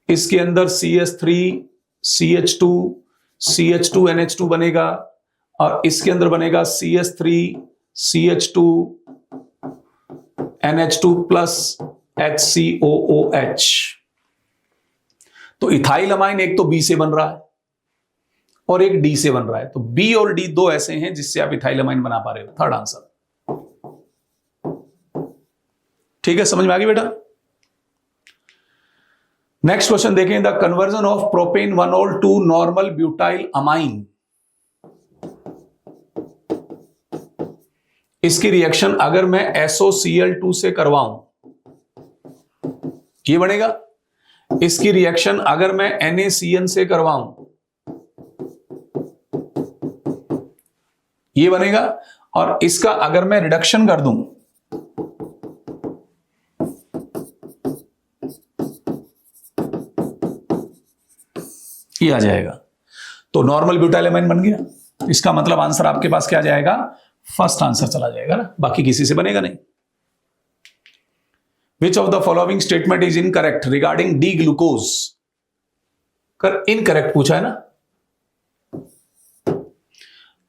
इसके अंदर CH3CH2CH2NH2 बनेगा, और इसके अंदर बनेगा CH3CH2NH2 प्लस HCOOH। तो इथाइल अमाइन एक तो बी से बन रहा है और एक डी से बन रहा है, तो बी और डी दो ऐसे हैं जिससे आप इथाइल अमाइन बना पा रहे हो, थर्ड आंसर। ठीक है, समझ में आ गई बेटा। नेक्स्ट क्वेश्चन देखें, the conversion of propane 1-ol to normal butyl amine. इसकी रिएक्शन अगर मैं SOCl2 से करवाऊं ये बनेगा, इसकी रिएक्शन अगर मैं NaCN से करवाऊं ये बनेगा, और इसका अगर मैं रिडक्शन कर दूं ये आ जाएगा, तो नॉर्मल ब्यूटाइल अमाइन बन गया। इसका मतलब आंसर आपके पास क्या जाएगा? फर्स्ट आंसर चला जाएगा ना, बाकी किसी से बनेगा नहीं। Which of the following statement is incorrect regarding D glucose? कर इनकरेक्ट पूछा है ना।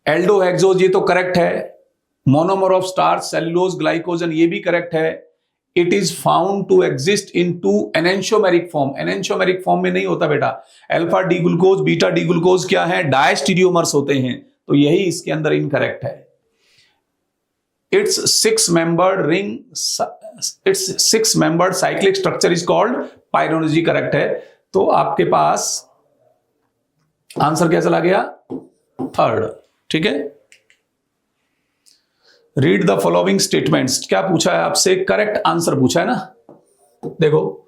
एल्डोहेक्सोज ये तो करेक्ट है, monomer of starch cellulose glycogen ये भी करेक्ट है। It is found to exist in two enantiomeric form, enantiomeric form में नहीं होता बेटा। Alpha D glucose beta D glucose क्या है? डायस्टीरियोमर्स होते हैं, तो यही इसके अंदर इनकरेक्ट है। It's 6 membered cyclic structure is called pyranose, correct है। तो आपके पास आंसर क्या चला गया? थर्ड। ठीक है, रीड द फॉलोइंग स्टेटमेंट्स। क्या पूछा है आपसे? करेक्ट आंसर पूछा है ना। देखो,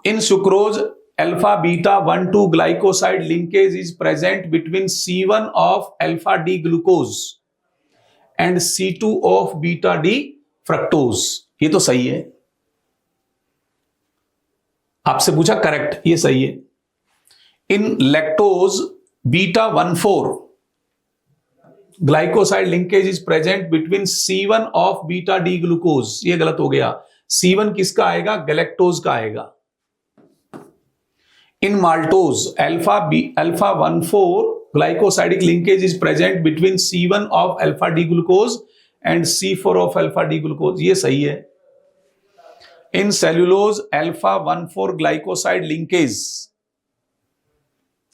in sucrose alpha beta 1,2 glycoside linkage is present between C1 of alpha D glucose and C2 of beta D fructose. ये तो सही है, आपसे पूछा करेक्ट, ये सही है। In lactose beta 1,4 glycoside linkage is present between C1 of beta D glucose, ये गलत हो गया। C1 किसका आएगा? गैलेक्टोज का आएगा। इन maltose alpha 1,4 glycosidic linkage is present between C1 of alpha D glucose and C4 of alpha D glucose, ये सही है। In cellulose alpha 1,4 glycoside linkage,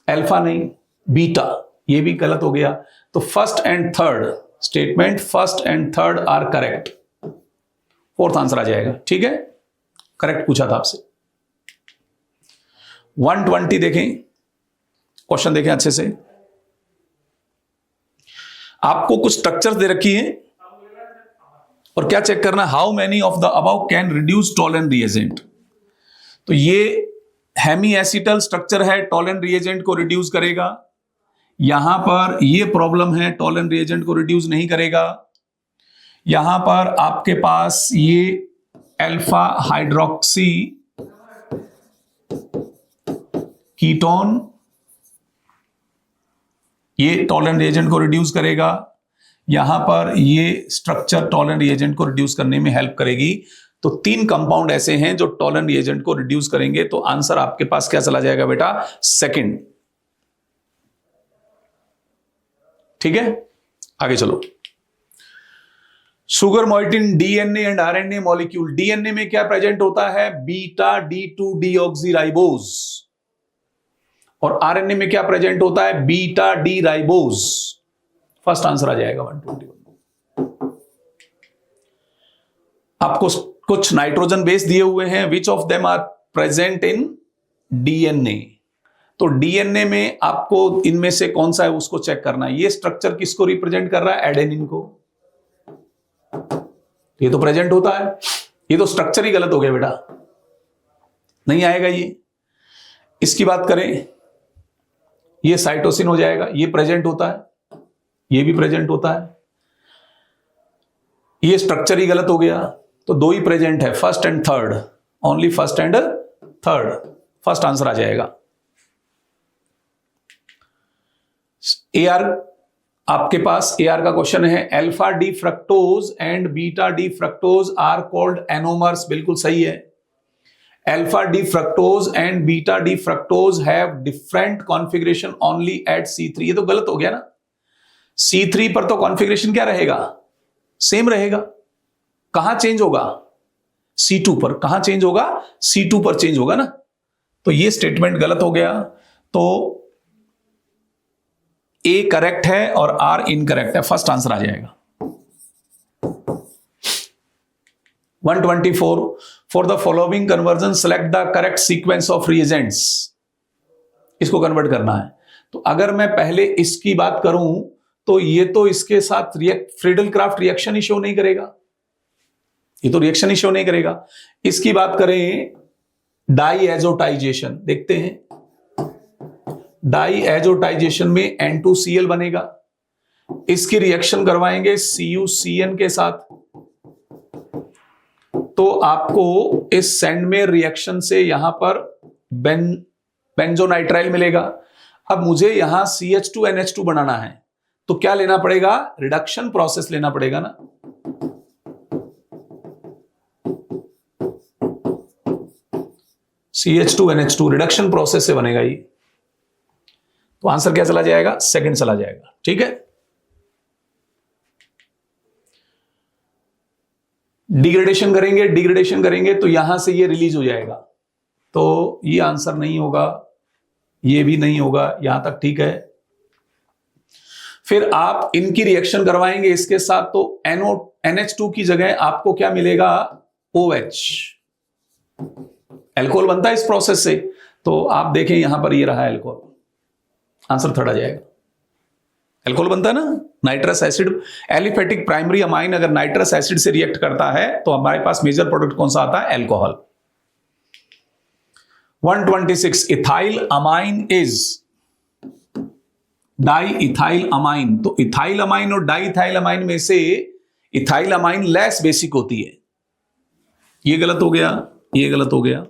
alpha नहीं बीटा, ये भी गलत हो गया। तो first and third statement, first and third are correct, fourth answer आ जाएगा। ठीक है, करेक्ट पूछा था आपसे। 120 देखें, क्वेश्चन देखें अच्छे से। आपको कुछ स्ट्रक्चर दे रखी है और क्या चेक करना? How many of the above can reduce Tollens reagent. तो ये हेमी एसिटल स्ट्रक्चर है, टॉलन रिएजेंट को रिड्यूस करेगा। यहां पर ये प्रॉब्लम है, टॉलन रिएजेंट को रिड्यूस नहीं करेगा। यहां पर आपके पास ये अल्फा हाइड्रोक्सी कीटोन, ये टॉलन रिएजेंट को रिड्यूस करेगा। यहां पर ये स्ट्रक्चर टॉलन रिएजेंट को रिड्यूस करने में हेल्प करेगी। तो 3 कंपाउंड ऐसे हैं जो टॉलन रिएजेंट को रिड्यूस करेंगे। तो आंसर आपके पास क्या चला जाएगा बेटा? सेकंड। ठीक है, आगे चलो। Sugar moiety DNA and RNA molecule. DNA में क्या प्रेजेंट होता है? Beta D2 deoxyribose. और आरएनए में क्या प्रेजेंट होता है? Beta D ribose. First answer आ जाएगा 121। आपको कुछ नाइट्रोजन बेस दिए हुए हैं, which of them are present in DNA. तो डीएनए में आपको इनमें से कौन सा है उसको चेक करना है। ये स्ट्रक्चर किसको रिप्रेजेंट कर रहा है? एडेनिन को। ये तो प्रेजेंट होता है, ये तो स्ट्रक्चर ही गलत हो गया बेटा, नहीं आएगा ये। इसकी बात करें, ये साइटोसिन हो जाएगा, ये प्रेजेंट होता है, ये भी प्रेजेंट होता है, ये स्ट्रक्चर ही गलत हो गया। तो दो ही प्रेजेंट है, first and third, only first and third. First answer आ जाएगा। AR आपके पास AR का क्वेश्चन है, alpha D fructose and beta D fructose are called anomers. बिल्कुल सही है। Alpha D fructose and beta D fructose have different configuration only at C3। ये तो गलत हो गया ना। C3 पर तो कॉन्फ़िगरेशन क्या रहेगा? सेम रहेगा। कहां चेंज होगा? C2 पर। कहां चेंज होगा? C2 पर चेंज होगा ना। तो ये स्टेटमेंट गलत हो गया। तो A करेक्ट है और R इनकरेक्ट है। फर्स्ट आंसर आ जाएगा। 124 for the following conversion select the correct sequence of reagents. इसको कन्वर्ट करना है। तो अगर मैं पहले इसकी बात करूं तो ये तो इसके साथ फ्रीडल क्राफ्ट रिएक्शन ही शो नहीं करेगा, ये तो रिएक्शन ही शो नहीं करेगा। इसकी बात करें डाईएजोटाइजेशन, देखते हैं। डाईएजोटाइजेशन में N2Cl बनेगा, इसकी रिएक्शन करवाएंगे CuCN के साथ, तो आपको इस सेंड में रिएक्शन से यहां पर बेंजोनाइट्राइल मिलेगा। अब मुझे यहां CH2NH2 बनाना है, तो क्या लेना पड़ेगा? रिडक्शन प्रोसेस लेना पड़ेगा ना। CH2NH2 रिडक्शन प्रोसेस से बनेगा ये। तो आंसर क्या चला जाएगा? सेकंड चला जाएगा। ठीक है। डिग्रेडेशन करेंगे तो यहां से ये रिलीज हो जाएगा। तो ये आंसर नहीं होगा, ये भी नहीं होगा, यहां तक ठीक है। फिर आप इनकी रिएक्शन करवाएंगे इसके साथ, तो NH2 की जगह आपको क्या मिलेगा? OH। एल्कोहल बनता है इस प्रोसेस से। तो आप देखें यहां पर ये रहा एल्कोहल, आंसर थर्ड आ जाएगा। एल्कोहल बनता है ना, nitrous acid, aliphatic primary amine अगर नाइट्रस एसिड से रिएक्ट करता है तो हमारे पास मेजर प्रोडक्ट कौन सा आता है? Alcohol. 126 ethyl amine is di ethyl amine. तो इथाइल अमाइन और डाई इथाइल अमाइन में से इथाइल अमाइन लेस बेसिक होती है। ये गलत हो गया, ये गलत हो गया।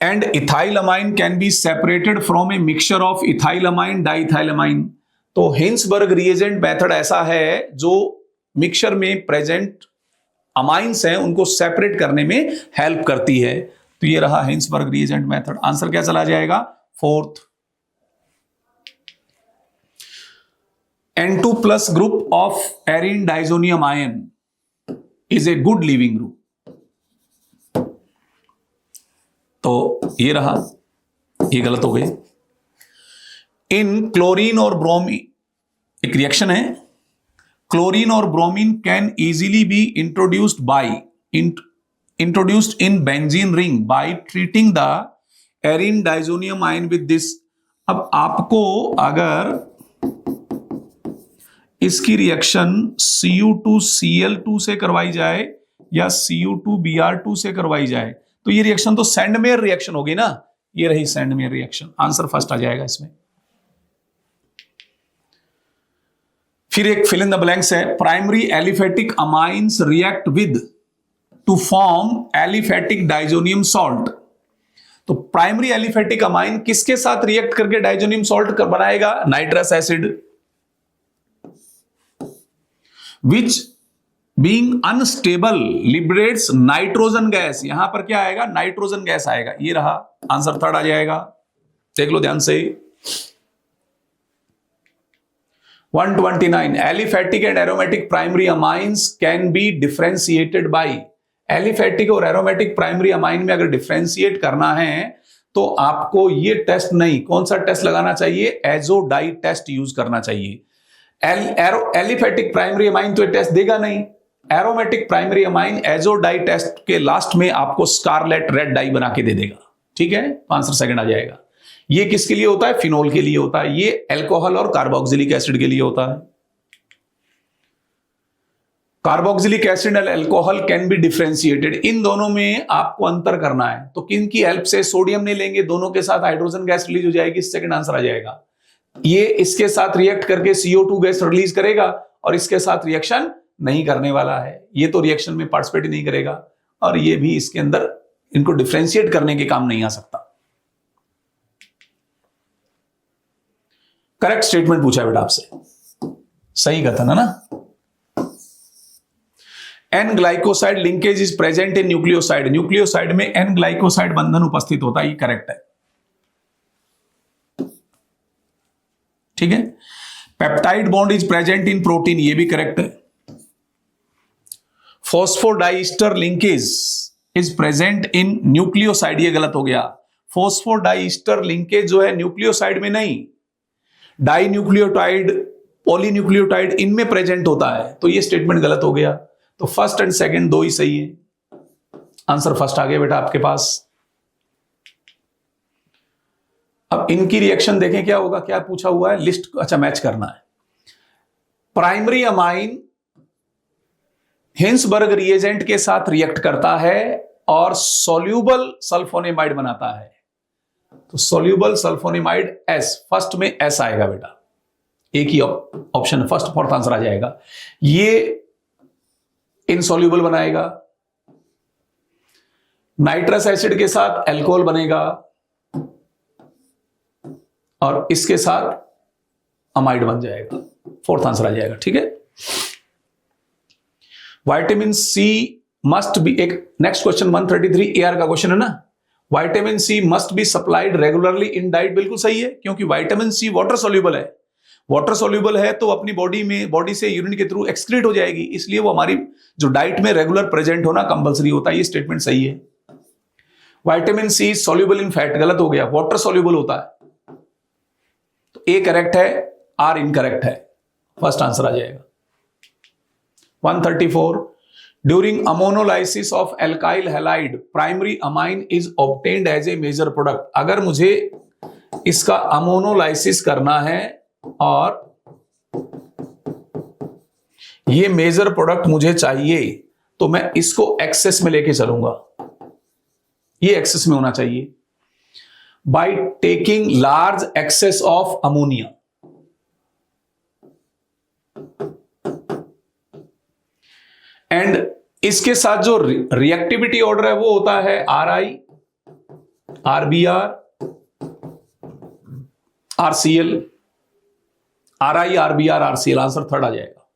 And ethylamine can be separated from a mixture of ethylamine diethylamine। तो हिंसबर्ग रिएजेंट मेथड ऐसा है जो मिक्सचर में प्रेजेंट अमाइंस हैं उनको सेपरेट करने में हेल्प करती है। तो ये रहा हिंसबर्ग रिएजेंट मेथड। आंसर क्या चला जाएगा? Fourth. N2 plus group of arene diazonium ion is a good leaving group. तो ये रहा, ये गलत हो गई। इन क्लोरीन और ब्रोमीन एक रिएक्शन है। क्लोरीन और bromine can easily be introduced in benzene ring by treating the arene diazonium ion with this. अब आपको अगर इसकी रिएक्शन Cu2Cl2 से करवाई जाए या Cu2Br2 से करवाई जाए तो ये रिएक्शन तो सैंडमेयर रिएक्शन होगी ना। ये रही सैंडमेयर रिएक्शन, आंसर फर्स्ट आ जाएगा इसमें। फिर एक फिल इन द ब्लैंक्स है। Primary aliphatic amines react with to form aliphatic diazonium salt. तो प्राइमरी एलिफेटिक अमाइन किसके साथ रिएक्ट करके डाइजोनियम सॉल्ट बनाएगा? Nitrous acid. Which being unstable liberates nitrogen gas. यहां पर क्या आएगा? नाइट्रोजन गैस आएगा। ये रहा, आंसर थर्ड आ जाएगा। देख लो ध्यान से। 129 aliphatic and aromatic primary amines can be differentiated by. Aliphatic और एरोमेटिक प्राइमरी अमाइन में अगर डिफरेंशिएट करना है तो आपको ये टेस्ट नहीं, कौन सा टेस्ट लगाना चाहिए, एजो डाई टेस्ट यूज करना चाहिए। एलिफेटिक प्राइमरी अमाइन तो ये टेस्ट देगा नहीं, aromatic primary amine azo dye test के लास्ट में आपको स्कारलेट रेड डाई बना के दे देगा। ठीक है, आंसर सेकंड आ जाएगा। ये किसके लिए होता है, फिनोल के लिए होता है, ये अल्कोहल और कार्बोक्सिलिक एसिड के लिए होता है। Carboxylic acid and alcohol can be differentiated, इन दोनों में आपको अंतर करना है, तो किन की हेल्प से, सोडियम नहीं लेंगे, दोनों के साथ हाइड्रोजन गैस रिलीज हो जाएगी, सेकंड आंसर आ जाएगा। ये इसके साथ रिएक्ट करके CO2 गैस रिलीज करेगा और इसके साथ रिएक्शन नहीं करने वाला है, ये तो रिएक्शन में पार्टिसिपेट ही नहीं करेगा, और ये भी इसके अंदर इनको डिफरेंशिएट करने के काम नहीं आ सकता। करेक्ट स्टेटमेंट पूछा है बेटा आपसे, सही कथन है ना। N glycoside linkage is present in nucleoside, nucleoside में एन ग्लाइकोसाइड बंधन उपस्थित होता है, ये करेक्ट है। ठीक है, peptide bond is present in protein, ये भी करेक्ट है। Phosphodiester linkage is present in nucleoside, ये गलत हो गया। फॉस्फोडाइस्टर लिंकेज जो है न्यूक्लियोसाइड में नहीं, डाई न्यूक्लियोटाइड, पॉलीन्यूक्लियोटाइड इनमें प्रेजेंट होता है, तो ये स्टेटमेंट गलत हो गया। तो फर्स्ट एंड सेकंड दो ही सही है, आंसर फर्स्ट आ गया बेटा आपके पास। अब इनकी रिएक्शन देखें क्या होगा, क्या पूछा हुआ है, लिस्ट अच्छा मैच करना है। प्राइमरी अमाइन हिंसबर्ग रिएजेंट के साथ रिएक्ट करता है और सोल्यूबल सल्फोनेमाइड बनाता है, तो सोल्यूबल सल्फोनेमाइड एस, फर्स्ट में एस आएगा बेटा, एक ही ऑप्शन फर्स्ट फोर्थ आंसर आ जाएगा। ये इनसोल्यूबल बनाएगा, नाइट्रस एसिड के साथ अल्कोहल बनेगा और इसके साथ अमाइड बन जाएगा, फोर्थ आंसर आ जाएगा। ठीक है, विटामिन सी मस्ट बी, एक नेक्स्ट क्वेश्चन 133 AR का क्वेश्चन है ना, vitamin C must be supplied regularly in diet, बिल्कुल सही है, क्योंकि विटामिन सी वाटर सोल्यूबल है, वाटर सोल्यूबल है तो अपनी बॉडी से यूरिन के थ्रू एक्सक्रीट हो जाएगी, इसलिए वो हमारी जो डाइट में रेगुलर प्रेजेंट होना कंपलसरी होता है, ये स्टेटमेंट सही है। Vitamin C soluble in fat, गलत हो गया, वाटर सोल्यूबल होता है, तो ए करेक्ट है, आर इनकरेक्ट है, फर्स्ट आंसर आ जाएगा। 134 during ammonolysis of alkyl halide primary amine is obtained as a major product, अगर मुझे इसका अमोनोलाइसिस करना है और ये मेजर प्रोडक्ट मुझे चाहिए, तो मैं इसको एक्सेस में लेके चलूंगा, ये एक्सेस में होना चाहिए, by taking large access of ammonia. And इसके साथ जो रिएक्टिविटी ऑर्डर है वो होता है RI, RBR, RCl, RI, RBR, RCl, answer third आ जाएगा।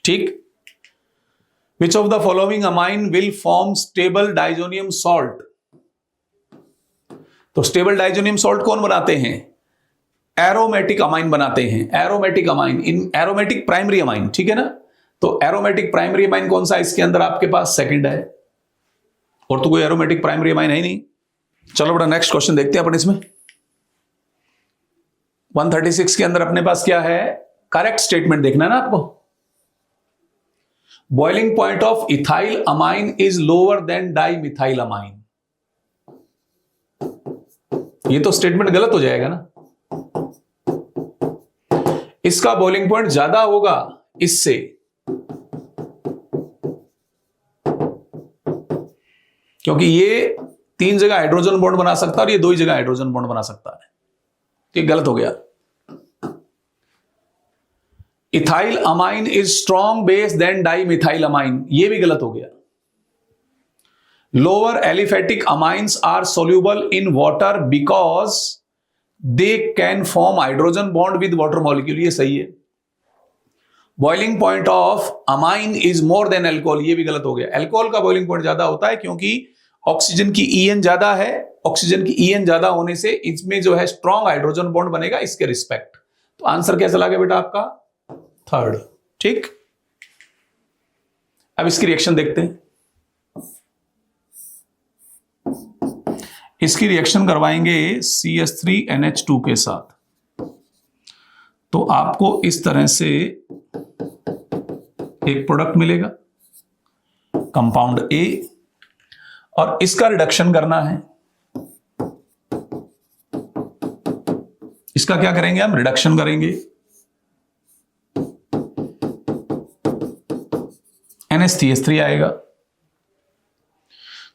ठीक, which of the following amine will form stable diazonium salt, तो स्टेबल डाइजोनियम सॉल्ट कौन बनाते हैं, एरोमेटिक अमाइन बनाते हैं, aromatic amine, in aromatic primary amine, ठीक है ना, तो एरोमेटिक प्राइमरी अमाइन कौन सा इसके अंदर आपके पास, सेकंड है, और तो कोई एरोमेटिक प्राइमरी अमाइन है ही नहीं। चलो बड़ा नेक्स्ट क्वेश्चन देखते हैं अपन इसमें। 136 के अंदर अपने पास क्या है, करेक्ट स्टेटमेंट देखना है ना आपको। Boiling point of ethyl amine is lower than di methyl amine, ये तो स्टेटमेंट गलत हो जाएगा ना, इसका बॉइलिंग पॉइंट ज्यादा होगा इससे, क्योंकि ये 3 जगह हाइड्रोजन बॉन्ड बना सकता है और ये 2 ही जगह हाइड्रोजन बॉन्ड बना सकता है, ये गलत हो गया। Ethyl amine is strong base than di methyl amine, ये भी गलत हो गया। Lower aliphatic amines are soluble in water because they can form hydrogen bond with water molecule, ये सही है। Boiling point of amine is more than alcohol, ये भी गलत हो गया। अल्कोहल का बॉइलिंग पॉइंट ज्यादा होता है क्योंकि ऑक्सीजन की EN ज्यादा है, ऑक्सीजन की EN ज्यादा होने से इसमें जो है स्ट्रॉन्ग हाइड्रोजन बॉन्ड बनेगा इसके रिस्पेक्ट, तो आंसर क्या चला गया बेटा आपका? थर्ड। ठीक, अब इसकी रिएक्शन देखते हैं। इसकी रिएक्शन करवाएंगे CH3NH2 के साथ, तो आपको इस तरह से एक प्रोडक्ट मिलेगा कंपाउंड A, और इसका रिडक्शन करना है। इसका क्या करेंगे हम? रिडक्शन करेंगे। NH3H3 आएगा।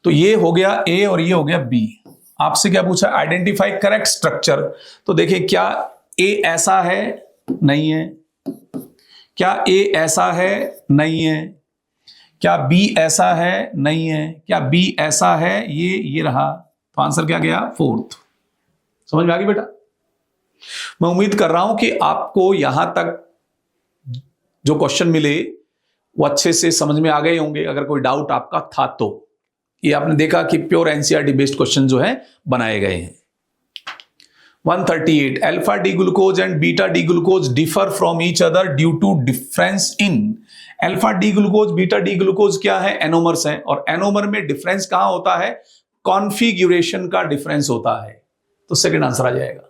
तो ये हो गया A और ये हो गया B। आपसे क्या पूछा? Identify correct structure. तो देखिए, क्या A ऐसा है? नहीं है। क्या A ऐसा है? नहीं है। क्या B ऐसा है? नहीं है। क्या B ऐसा है? ये रहा। तो आंसर क्या गया? फोर्थ। समझ में आ गई बेटा? मैं उम्मीद कर रहा हूं कि आपको यहां तक जो क्वेश्चन मिले वो अच्छे से समझ में आ गए होंगे। अगर कोई डाउट आपका था तो ये आपने देखा कि प्योर एनसीईआरटी बेस्ड क्वेश्चन जो है बनाए गए हैं। 138 alpha D glucose and beta D glucose differ from each other due to difference in. Alpha D glucose beta D glucose क्या है? एनोमर्स हैं, और एनोमर में डिफरेंस कहां होता है? कॉन्फ़िगरेशन का डिफरेंस होता है। तो सेकंड आंसर आ जाएगा।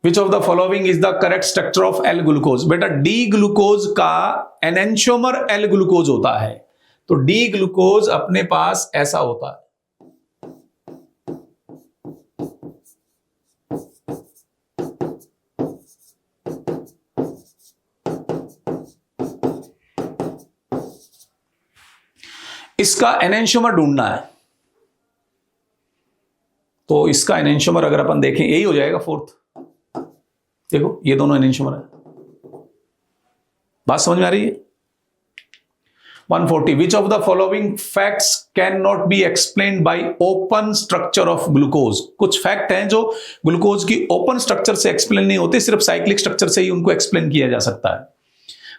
Which of the following is the correct structure of L-glucose? बेटा डी ग्लूकोज का एनेंटियोमर L ग्लूकोज होता है, तो डी ग्लूकोज अपने पास ऐसा होता है। इसका एनेंटियोमर ढूंढना है, तो इसका एनेंटियोमर अगर अपन देखें यही हो जाएगा फोर्थ। देखो ये दोनों एनेंटियोमर है। बात समझ में आ रही है? 140 विच of the following facts can not be explained bye open structure of glucose. कुछ फैक्ट हैं जो ग्लूकोज की ओपन स्ट्रक्चर से एक्सप्लेन नहीं होते, सिर्फ साइक्लिक स्ट्रक्चर से ही उनको एक्सप्लेन किया जा सकता है।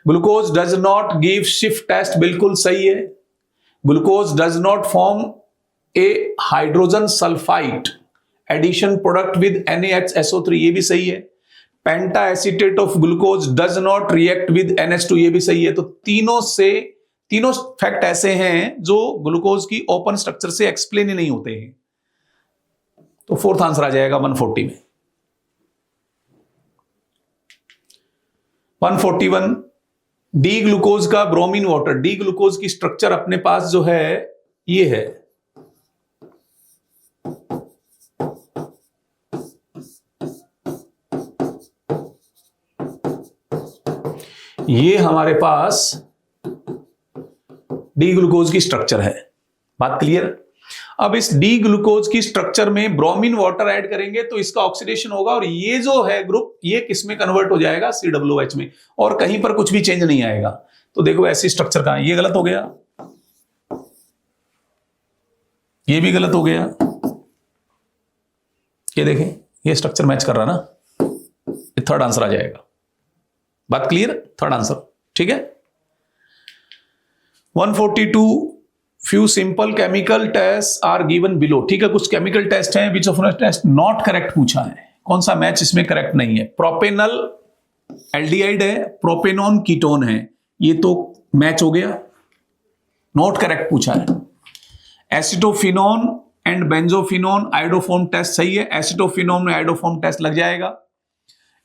ग्लूकोज डज नॉट गिव शिफ्ट टेस्ट, बिल्कुल सही है। Glucose does not form a hydrogen sulphide addition product with NaHSO3, ये भी सही है। Penta acetate of glucose does not react with NH2, ये भी सही है। तो तीनों फैक्ट ऐसे हैं जो ग्लूकोज की ओपन स्ट्रक्चर से एक्सप्लेन ही नहीं होते हैं। तो फोर्थ आंसर आ जाएगा 140 में। 141 डी ग्लूकोज का ब्रोमीन वाटर, डी ग्लूकोज की स्ट्रक्चर अपने पास जो है ये है। ये हमारे पास डी ग्लूकोज की स्ट्रक्चर है। बात क्लियर? अब इस डी ग्लूकोज की स्ट्रक्चर में ब्रोमीन वाटर ऐड करेंगे तो इसका ऑक्सीडेशन होगा, और ये जो है ग्रुप ये किस में कन्वर्ट हो जाएगा? COOH में, और कहीं पर कुछ भी चेंज नहीं आएगा। तो देखो ऐसी स्ट्रक्चर कहां है? ये गलत हो गया, ये भी गलत हो गया। ये देखें ये स्ट्रक्चर मैच कर रहा ना, ये थर्ड आंसर आ जाएगा। बात क्लियर? Third answer. ठीक है। 142 few simple chemical test are given below. ठीक है, कुछ केमिकल टेस्ट हैं which of test not correct पूछा है। कौन सा मैच इसमें करेक्ट नहीं है? प्रोपेनल एल्डिहाइड है, प्रोपेनॉन कीटोन है, ये तो मैच हो गया, नॉट करेक्ट पूछा है। Acetophenone and benzophenone iodoform test सही है, एसिटोफिनोन में आयोडोफॉर्म टेस्ट लग जाएगा।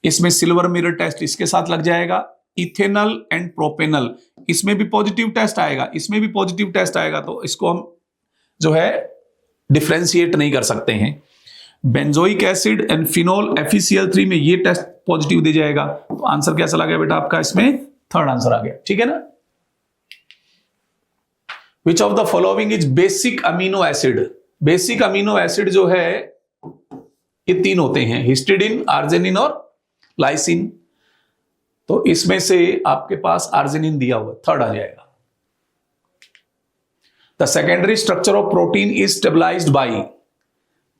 इसमें सिल्वर मिरर टेस्ट इसके साथ लग जाएगा। इथेनल एंड प्रोपेनल, इसमें भी पॉजिटिव टेस्ट आएगा, इसमें भी पॉजिटिव टेस्ट आएगा, तो इसको हम जो है डिफरेंशिएट नहीं कर सकते हैं। Benzoic acid and phenol FeCl3 में ये टेस्ट पॉजिटिव दे जाएगा। तो आंसर क्या चला गया बेटा आपका? इसमें थर्ड आंसर आ गया। ठीक है ना। विच of the following is basic amino acid. Basic amino acid जो है ये तीन होते हैं, हिस्टिडीन, आर्जिनिन और लाइसिन। तो इसमें से आपके पास आर्जिनिन दिया हुआ, थर्ड आ जाएगा। The secondary structure of protein is stabilised by.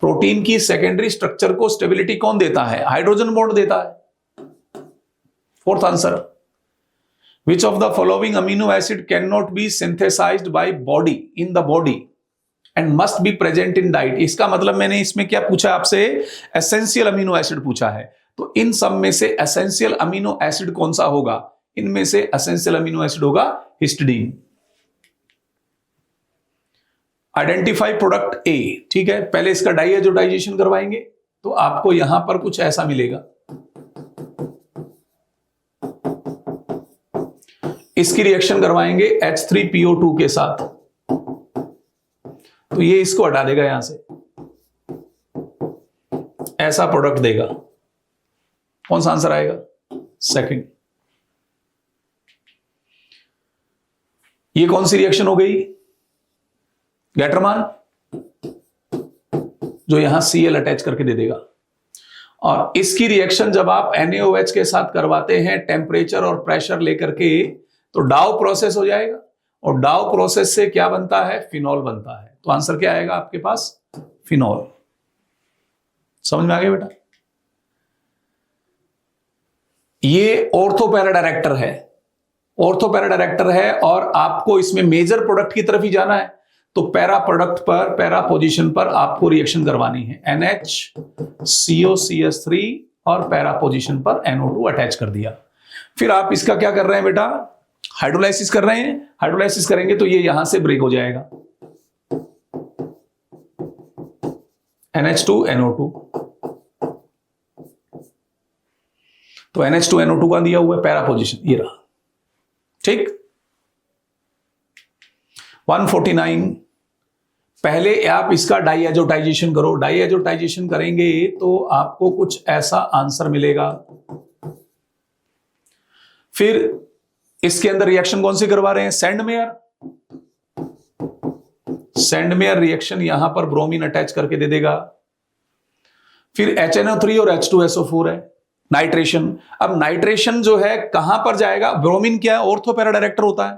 Protein की सेकेंडरी स्ट्रक्चर को स्टेबिलिटी कौन देता है? हाइड्रोजन बॉन्ड देता है। Fourth answer. Which of the following amino acid can not be synthesised by body in the body. And must be present in diet. इसका मतलब मैंने इसमें क्या पूछा आपसे, एसेंशियल अमीनो एसिड पूछा है। तो इन सब में से एसेंशियल अमीनो एसिड कौन सा होगा, इनमें से एसेंशियल अमीनो एसिड होगा हिस्टिडीन। आइडेंटिफाई प्रोडक्ट ए, ठीक है, पहले इसका डाइएजोटाइजेशन करवाएंगे तो आपको यहां पर कुछ ऐसा मिलेगा। इसकी रिएक्शन करवाएंगे H3PO2 के साथ, तो ये इसको हटा देगा यहां से, ऐसा प्रोडक्ट देगा। कौन सा आंसर आएगा, सेकंड। ये कौन सी रिएक्शन हो गई, गैटरमान, जो यहां Cl अटैच करके दे देगा। और इसकी रिएक्शन जब आप NaOH के साथ करवाते हैं टेम्परेचर और प्रेशर लेकर के, तो डाउ प्रोसेस हो जाएगा, और डाउ प्रोसेस से क्या बनता है, फिनॉल बनता है। तो आंसर क्या आएगा आपके पास, फिनॉल। समझ में आ गया बेटा। ये ऑर्थोपैरा डायरेक्टर है, ऑर्थोपैरा डायरेक्टर है, और आपको इसमें मेजर प्रोडक्ट की तरफ ही जाना है, तो पैरा प्रोडक्ट पर, पैरा पोजीशन पर आपको रिएक्शन करवानी है। NHCOCH3 और पैरा पोजीशन पर NO2 अटैच कर दिया। फिर आप इसका क्या कर रहे हैं बेटा, हाइड्रोलाइसिस कर रहे हैं। हाइड्रोलाइसिस करेंगे तो ये यहां से ब्रेक हो जाएगा, NH2NO2। तो NH2NO2 का दिया हुआ है पैरा पोजीशन, ये रहा, ठीक। 149, पहले आप इसका डाइएजोटाइजेशन करो। डाइएजोटाइजेशन करेंगे तो आपको कुछ ऐसा आंसर मिलेगा। फिर इसके अंदर रिएक्शन कौन सी करवा रहे हैं, सैंडमेयर। सैंडमेयर रिएक्शन यहां पर ब्रोमीन अटैच करके दे देगा। फिर HNO3 और H2SO4 है, नाइट्रेशन। अब नाइट्रेशन जो है कहां पर जाएगा, ब्रोमीन क्या है, ऑर्थोपैरा डायरेक्टर होता है,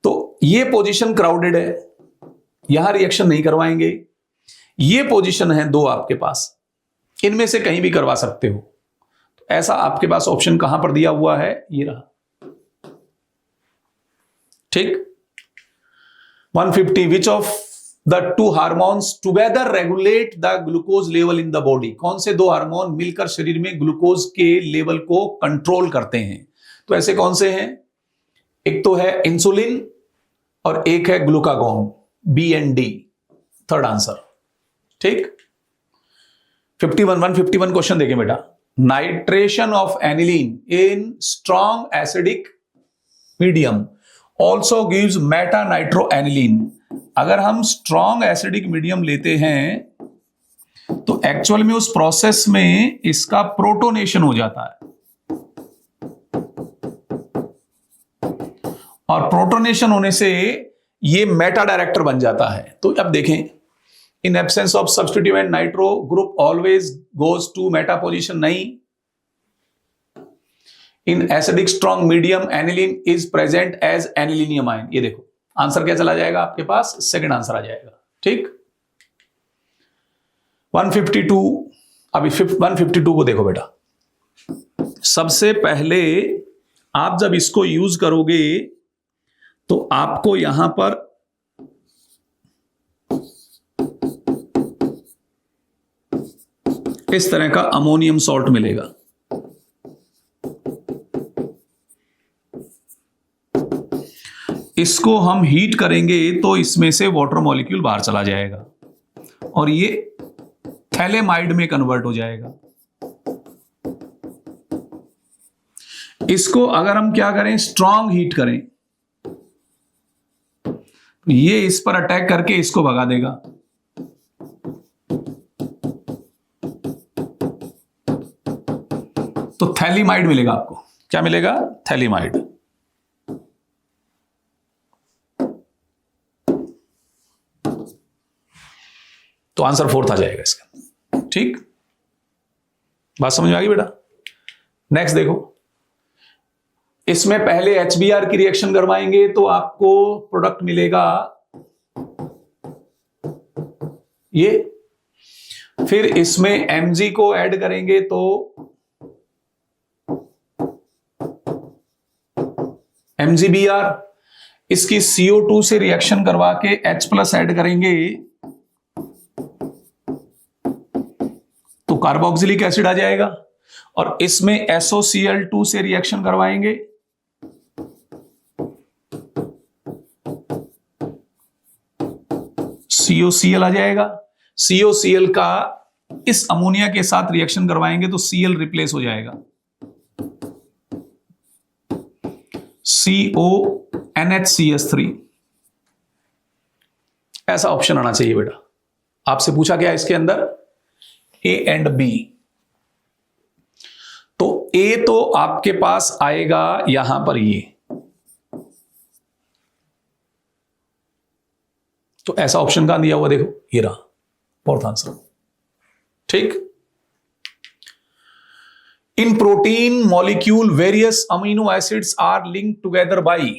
तो ये पोजीशन क्राउडेड है, यहां रिएक्शन नहीं करवाएंगे। ये पोजीशन है दो आपके पास, इनमें से कहीं भी करवा सकते हो। तो ऐसा आपके पास ऑप्शन कहां पर दिया हुआ है, ये रहा, ठीक। 150, विच of the two hormones together regulate the glucose level in the body. कौन से दो हार्मोन मिलकर शरीर में ग्लूकोज के लेवल को कंट्रोल करते हैं। तो ऐसे कौन से हैं, एक तो है इंसुलिन और एक है ग्लूकागोन, B&D, थर्ड आंसर, ठीक। 151 क्वेश्चन देखें बेटा। Nitration of aniline in strong acidic medium also gives Meta nitro aniline. अगर हम स्ट्रॉन्ग एसिडिक मीडियम लेते हैं तो एक्चुअल में उस प्रोसेस में इसका प्रोटोनेशन हो जाता है, और प्रोटोनेशन होने से ये मेटा डायरेक्टर बन जाता है। तो अब देखें, in absence of substituent nitro group always goes to meta position, नहीं। In acidic strong medium aniline is present as anilinium ion. ये देखो आंसर क्या चला जाएगा आपके पास, सेकंड आंसर आ जाएगा, ठीक। 152, अभी 152 को देखो बेटा। सबसे पहले आप जब इसको यूज करोगे तो आपको यहां पर इस तरह का अमोनियम सॉल्ट मिलेगा। इसको हम हीट करेंगे तो इसमें से वाटर मॉलिक्यूल बाहर चला जाएगा और ये थैलेमाइड में कन्वर्ट हो जाएगा। इसको अगर हम क्या करें, स्ट्रॉन्ग हीट करें, ये इस पर अटैक करके इसको भगा देगा। तो थैलीमाइड मिलेगा आपको। क्या मिलेगा, थैलीमाइड। तो आंसर फोर्थ आ जाएगा इसका, ठीक। बात समझ में आ गई बेटा। नेक्स्ट देखो, इसमें पहले HBr की रिएक्शन करवाएंगे तो आपको प्रोडक्ट मिलेगा ये। फिर इसमें Mg को ऐड करेंगे तो MgBr, इसकी CO2 से रिएक्शन करवा के H+ ऐड करेंगे तो कार्बोक्सिलिक एसिड आ जाएगा, और इसमें SOCl2 से रिएक्शन करवाएंगे COCl आ जाएगा। COCl का इस अमोनिया के साथ रिएक्शन करवाएंगे तो Cl रिप्लेस हो जाएगा, CONHCS3। ऐसा ऑप्शन आना चाहिए बेटा। आपसे पूछा गया इसके अंदर A एंड B, तो A तो आपके पास आएगा यहां पर ये, तो ऐसा ऑप्शन कहां दिया हुआ देखो, ये रहा फोर्थ आंसर। ठीक। In protein molecule various amino acids are link together by.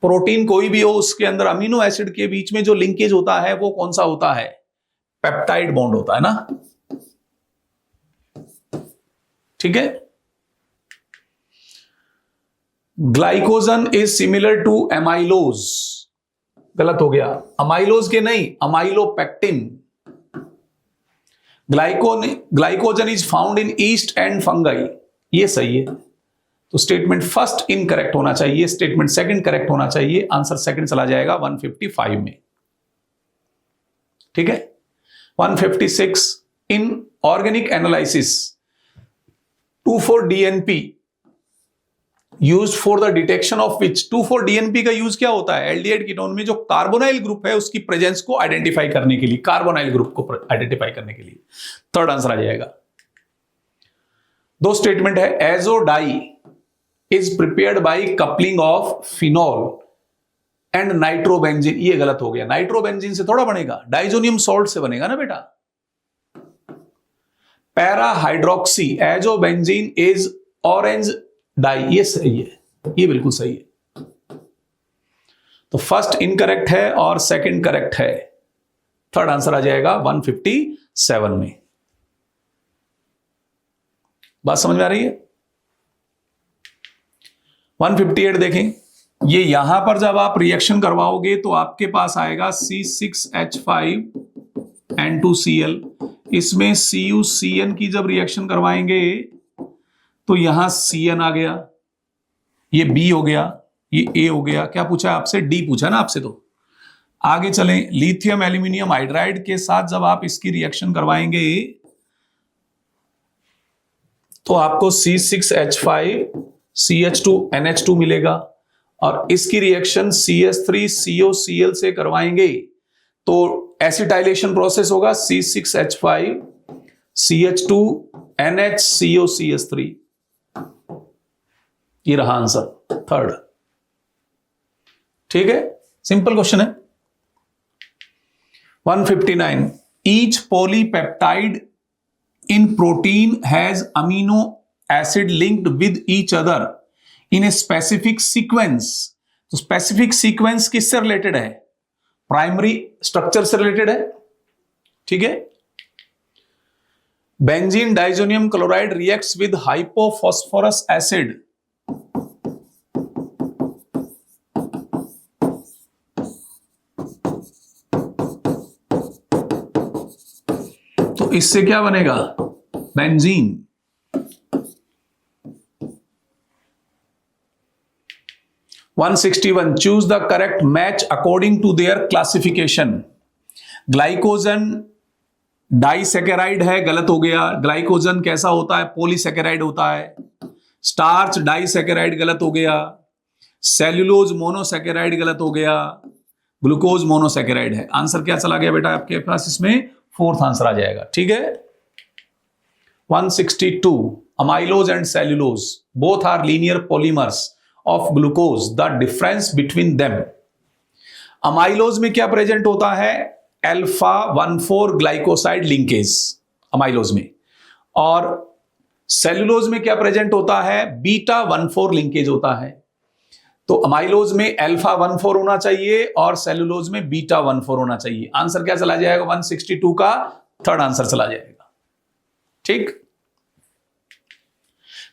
Protein कोई भी हो उसके अंदर अमीनो एसिड के बीच में जो लिंकेज होता है वो कौन सा होता है? पेप्टाइड बॉन्ड होता है ना। ठीक है। Glycogen is similar to amylose, गलत हो गया, अमाइलोज के नहीं, amylopectin. Glycogen is found in yeast and fungi, ये सही है। तो स्टेटमेंट फर्स्ट इनकरेक्ट होना चाहिए, स्टेटमेंट सेकंड करेक्ट होना चाहिए। आंसर सेकंड चला जाएगा 155 में। ठीक है। 156 in organic analysis 2,4-DNP used for the detection of which. 2,4-DNP का यूज क्या होता है? एल्डिहाइड कीटोन में जो कार्बोनाइल ग्रुप है उसकी प्रेजेंस को आइडेंटिफाई करने के लिए, कार्बोनाइल ग्रुप को आइडेंटिफाई करने के लिए। थर्ड आंसर आ जाएगा। दो स्टेटमेंट है, azo dye is prepared by coupling of phenol and nitrobenzene, ये गलत हो गया। नाइट्रोबेंजीन से थोड़ा बनेगा, डाइजोनियम सॉल्ट से बनेगा ना बेटा। Para hydroxy azobenzene is orange dye, ये सही है, ये बिल्कुल सही है। तो फर्स्ट इनकरेक्ट है और सेकंड करेक्ट है। थर्ड आंसर आ जाएगा 157 में। बात समझ में आ रही है? 158 देखें, ये यहां पर जब आप रिएक्शन करवाओगे तो आपके पास आएगा C6H5N2Cl। इसमें CuCN की जब रिएक्शन करवाएंगे तो यहां CN आ गया, ये B हो गया, ये A हो गया। क्या पूछा आपसे? D पूछा ना आपसे। तो आगे चलें, लिथियम एल्यूमिनियम हाइड्राइड के साथ जब आप इसकी रिएक्शन करवाएंगे तो आपको C6H5CH2NH2 मिलेगा, और इसकी रिएक्शन CS3COCl से करवाएंगे तो एसिटाइलेशन प्रोसेस होगा, C6H5CH2NHCOCS3। ये रहा आंसर थर्ड। ठीक है, सिंपल क्वेश्चन है। 159 each polypeptide in protein has amino acid linked with each other in a specific sequence. तो स्पेसिफिक सीक्वेंस किससे रिलेटेड है? प्राइमरी स्ट्रक्चर से रिलेटेड है। ठीक है। Benzene diazonium chloride reacts with hypophosphorous acid. तो इससे क्या बनेगा? Benzene. (161) choose the correct match according to their classification. Glycogen disaccharide है, गलत हो गया। ग्लाइकोजन कैसा होता है? पॉलीसैकेराइड होता है। स्टार्च डाइसैकेराइड, गलत हो गया। सेल्यूलोज मोनोसैकेराइड, गलत हो गया। ग्लूकोज मोनोसैकेराइड है। आंसर क्या चला गया बेटा आपके पास? इसमें फोर्थ आंसर आ जाएगा। ठीक है। 162 amylose and cellulose both are linear polymers of glucose, the difference between them. Amylose में क्या प्रेजेंट होता है? अल्फा 1,4 ग्लाइकोसाइड लिंकेज अमाइलोज में, और सेल्यूलोज में क्या प्रेजेंट होता है? बीटा 1,4 लिंकेज होता है। तो अमाइलोज में अल्फा 1,4 होना चाहिए और सेल्यूलोज में बीटा 1,4 होना चाहिए। आंसर क्या चला जाएगा? 162 का थर्ड आंसर चला जाएगा। ठीक।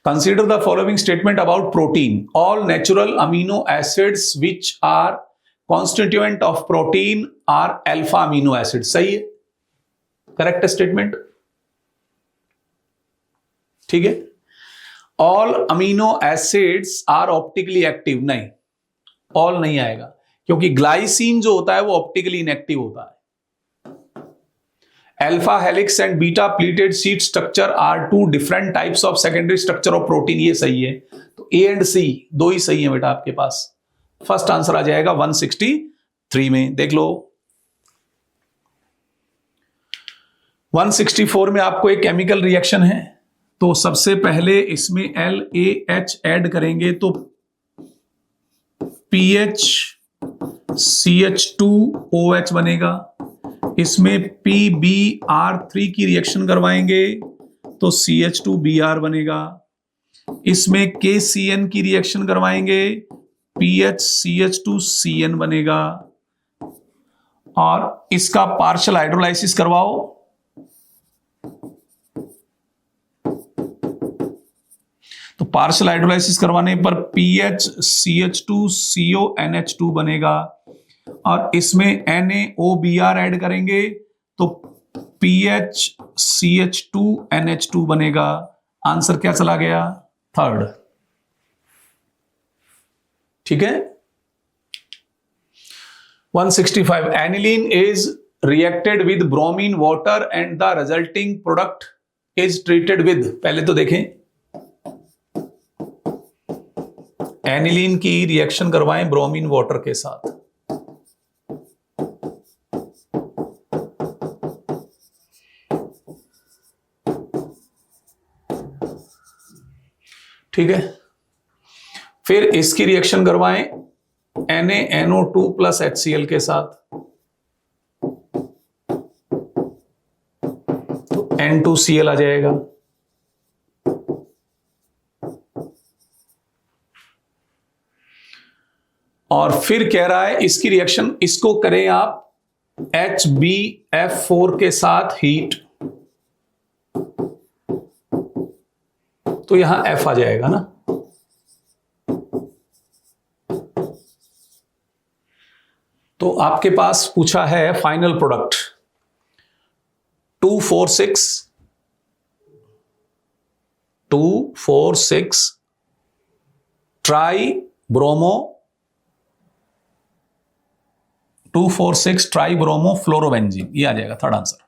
Consider the following statement about protein. All natural amino acids which are constituent of protein are alpha amino acids. सही है, करेक्ट स्टेटमेंट, ठीक है. All amino acids are optically active, नहीं, ऑल नहीं आएगा, क्योंकि ग्लाइसिन जो होता है वो ऑप्टिकली इनएक्टिव होता है. Alpha helix and beta pleated sheet structure are two different types of secondary structure of protein, ये सही है. तो ए एंड सी दो ही सही है बेटा आपके पास. फर्स्ट आंसर आ जाएगा 163 में. देख लो 164 में आपको एक केमिकल रिएक्शन है, तो सबसे पहले इसमें LaH ऐड करेंगे तो PHCH2OH बनेगा. इसमें PbR3 की रिएक्शन करवाएंगे तो CH2Br बनेगा. इसमें KCN की रिएक्शन करवाएंगे PHCH2CN बनेगा. और इसका पार्शियल हाइड्रोलाइसिस करवाओ तो पार्शियल हाइड्रोलाइसिस करवाने पर PHCH2CONH2 बनेगा. और इसमें NaOBr ऐड करेंगे तो PHCH2NH2 बनेगा. आंसर क्या चला गया? थर्ड. ठीक है. 165 aniline is reacted with bromine water and the resulting product is treated with. पहले तो देखें, एनिलीन की रिएक्शन करवाएं ब्रोमीन वाटर के साथ. ठीक है. फिर इसकी रिएक्शन करवाएं NaNO2 प्लस HCl के साथ तो N2Cl आ जाएगा. और फिर कह रहा है इसकी रिएक्शन, इसको करें आप HbF4 के साथ हीट, तो यहां F आ जाएगा ना. तो आपके पास पूछा है final product 246 tribromo 246 tribromo fluorobenzene, ये आ जाएगा थर्ड आंसर.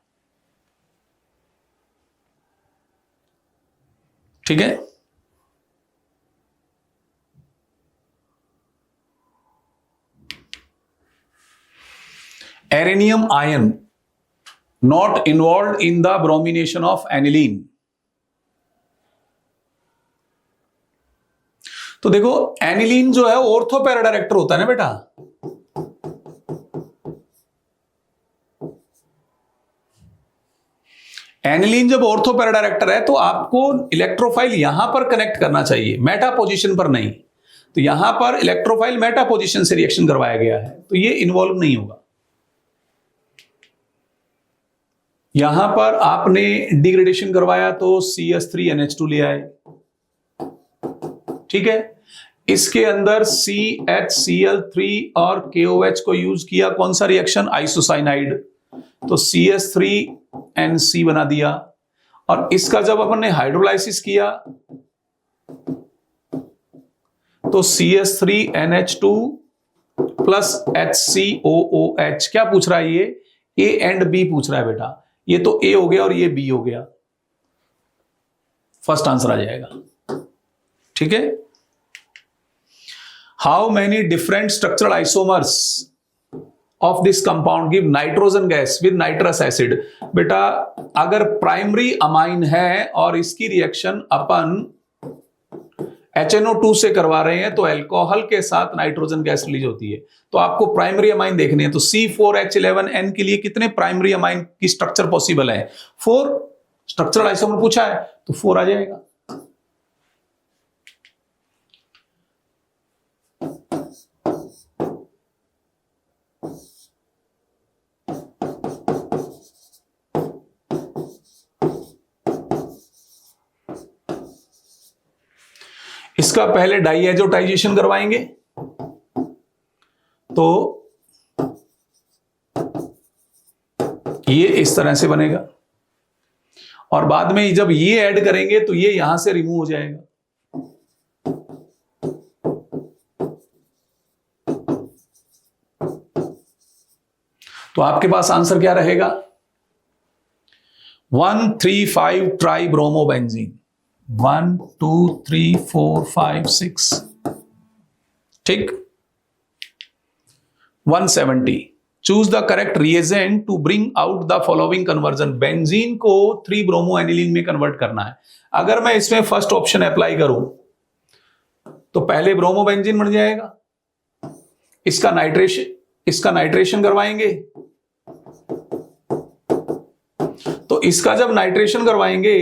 ठीक है. Arenium ion not involve in the bromination of aniline. तो देखो एनिलीन जो है ऑर्थो पैरा डायरेक्टर होता है ना बेटा. एनिलीन जब ऑर्थो पैरा डायरेक्टर है तो आपको इलेक्ट्रोफाइल यहां पर कनेक्ट करना चाहिए, मेटा पोजीशन पर नहीं. तो यहां पर इलेक्ट्रोफाइल मेटा पोजीशन से रिएक्शन करवाया गया है, तो ये इन्वॉल्व नहीं होगा. यहां पर आपने डिग्रेडेशन करवाया तो CH3NH2 ले आए. ठीक है. इसके अंदर CHCl3 और KOH को यूज किया, कौन सा रिएक्शन? आइसोसाइनाइड, तो CH3NC बना दिया. और इसका जब अपन ने हाइड्रोलाइसिस किया तो CH3NH2 प्लस HCOOH. क्या पूछ रहा है ये? A एंड B पूछ रहा है बेटा. ये तो A हो गया और ये B हो गया. फर्स्ट आंसर आ जाएगा. ठीक है. How many different structural isomers of this compound give nitrogen gas with nitrous acid. बेटा अगर प्राइमरी अमाइन है और इसकी रिएक्शन अपन HNO2 से करवा रहे हैं तो अल्कोहल के साथ नाइट्रोजन गैस रिलीज होती है. तो आपको प्राइमरी अमाइन देखने हैं. तो C4H11N के लिए कितने प्राइमरी अमाइन की स्ट्रक्चर पॉसिबल है? 4. स्ट्रक्चरल आइसोमर पूछा है तो 4 आ जाएगा. इसका पहले डाइएजोटाइजेशन करवाएंगे तो ये इस तरह से बनेगा, और बाद में जब ये ऐड करेंगे तो ये यहां से रिमूव हो जाएगा। तो आपके पास आंसर क्या रहेगा? 1,3,5 ट्राइब्रोमोबेंजीन। 1 2 3 4 5 6, ठीक। 170, choose the correct reagent to bring out the following conversion. Benzene को 3 ब्रोमो एनिलीन में कन्वर्ट करना है। अगर मैं इसमें फर्स्ट ऑप्शन अप्लाई करूं तो पहले ब्रोमोबेंजीन बन जाएगा, इसका नाइट्रेशन करवाएंगे, तो इसका जब नाइट्रेशन करवाएंगे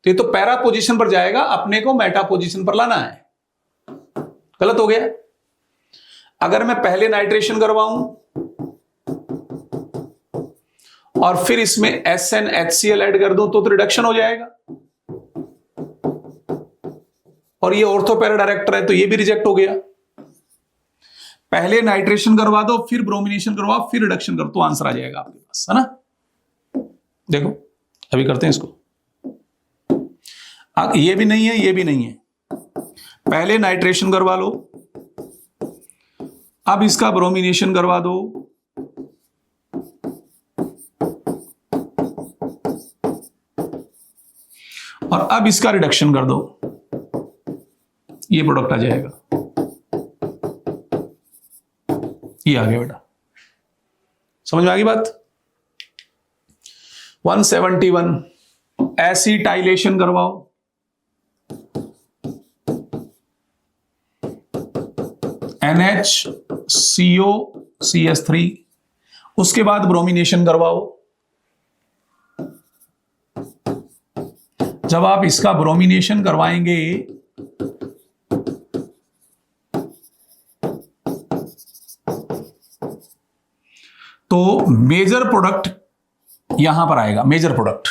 तो ये तो पैरा पोजीशन पर जाएगा, अपने को मेटा पोजीशन पर लाना है। गलत हो गया। अगर मैं पहले नाइट्रेशन करवाऊं और फिर इसमें SnHCl ऐड कर दूं तो रिडक्शन हो जाएगा, और ये ऑर्थो पैरा डायरेक्टर है तो ये भी रिजेक्ट हो गया। पहले नाइट्रेशन करवा दो, फिर ब्रोमिनेशन करवाओ, फिर रिडक्शन कर, तो आंसर आ जाएगा आपके पास, है ना। देखो अभी करते हैं इसको। ये भी नहीं है, ये भी नहीं है। पहले नाइट्रेशन करवा लो, अब इसका ब्रोमिनेशन करवा दो, और अब इसका रिडक्शन कर दो, ये प्रोडक्ट आ जाएगा। ये आ गया बेटा, समझ में आ गई बात। 171, एसिटाइलेशन करवाओ, NHCOCH3, उसके बाद ब्रोमिनेशन करवाओ। जब आप इसका ब्रोमिनेशन करवाएंगे तो मेजर प्रोडक्ट यहां पर आएगा, मेजर प्रोडक्ट।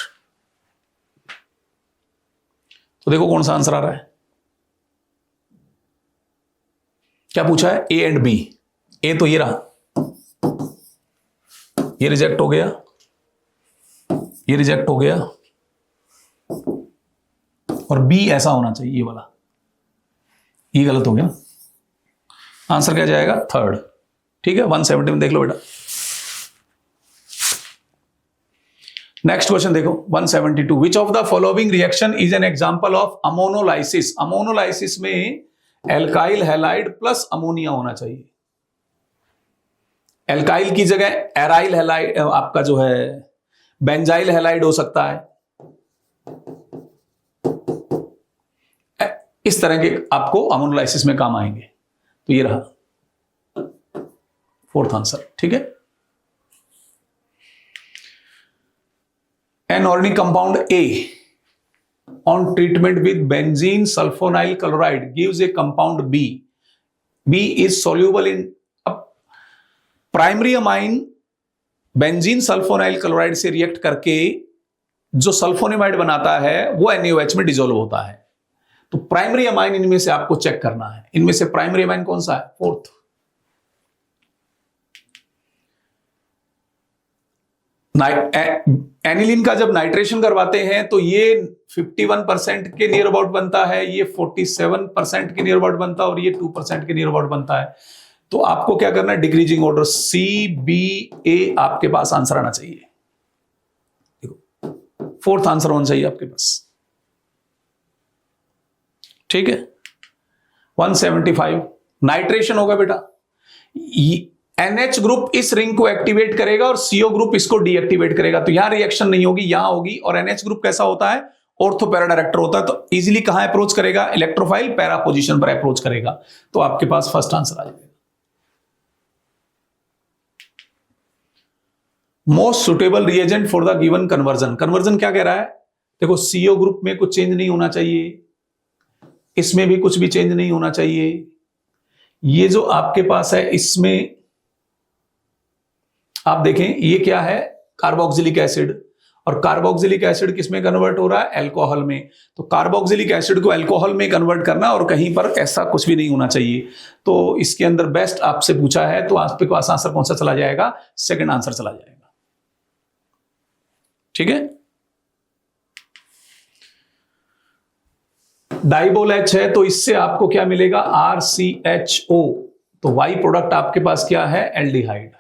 तो देखो कौन सा आंसर आ रहा है। क्या पूछा है? A and B. ए तो ये रहा, ये रिजेक्ट हो गया, ये रिजेक्ट हो गया, और बी ऐसा होना चाहिए, ये वाला, ये गलत हो गया। आंसर क्या जाएगा? थर्ड। ठीक है, 170 में देख लो बेटा। नेक्स्ट क्वेश्चन देखो 172, विच of the following reaction is an example of ammonolysis. Ammonolysis में एल्काइल हैलाइड प्लस अमोनिया होना चाहिए। एल्काइल की जगह एराइल हैलाइड, आपका जो है बेंजाइल हैलाइड हो सकता है। इस तरह के आपको अमोनोलाइसिस में काम आएंगे। तो ये रहा फोर्थ आंसर। ठीक है, an organic compound A on treatment with benzene sulfonyl chloride gives a compound B. B is soluble in primary amine benzene sulfonyl chloride से रिएक्ट करके जो सल्फोनेमाइड बनाता है वो NaOH में डिसॉल्व होता है। तो प्राइमरी अमाइन इनमें से आपको चेक करना है। इनमें से प्राइमरी अमाइन कौन सा है? फोर्थ। एनिलीन का जब नाइट्रेशन करवाते हैं तो ये 51% के नियर अबाउट बनता है, ये 47% के नियर अबाउट बनता है, और ये 2% के नियर अबाउट बनता है। तो आपको क्या करना है? डिक्रीजिंग ऑर्डर CBA आपके पास आंसर आना चाहिए। देखो फोर्थ आंसर होना चाहिए आपके पास। ठीक है, 175 नाइट्रेशन होगा बेटा। NH ग्रुप इस रिंग को एक्टिवेट करेगा और CO ग्रुप इसको डीएक्टिवेट करेगा। तो यहां रिएक्शन नहीं होगी, यहां होगी। और NH ग्रुप कैसा होता है? ऑर्थो पैरा डायरेक्टर होता है। तो इजीली कहां अप्रोच करेगा? इलेक्ट्रोफाइल पैरा पोजीशन पर अप्रोच करेगा। तो आपके पास फर्स्ट आंसर आ जाएगा। Most suitable reagent for the given conversion. Conversion क्या कह रहा है? देखो CO ग्रुप में कुछ चेंज नहीं होना चाहिए, इसमें भी कुछ भी चेंज नहीं होना चाहिए। ये जो आपके पास है इसमें आप देखें ये क्या है? कार्बोक्सिलिक एसिड, और कार्बोक्सिलिक एसिड किस में कन्वर्ट हो रहा है? अल्कोहल में। तो कार्बोक्सिलिक एसिड को अल्कोहल में कन्वर्ट करना और कहीं पर ऐसा कुछ भी नहीं होना चाहिए। तो इसके अंदर बेस्ट आपसे पूछा है तो आपके पास आंसर कौन सा चला जाएगा? सेकंड आंसर चला जाएगा। ठीक है। डाइबोल H है तो इससे आपको क्या मिलेगा? RCHO। तो वाई प्रोडक्ट आपके पास क्या है? Aldehyde.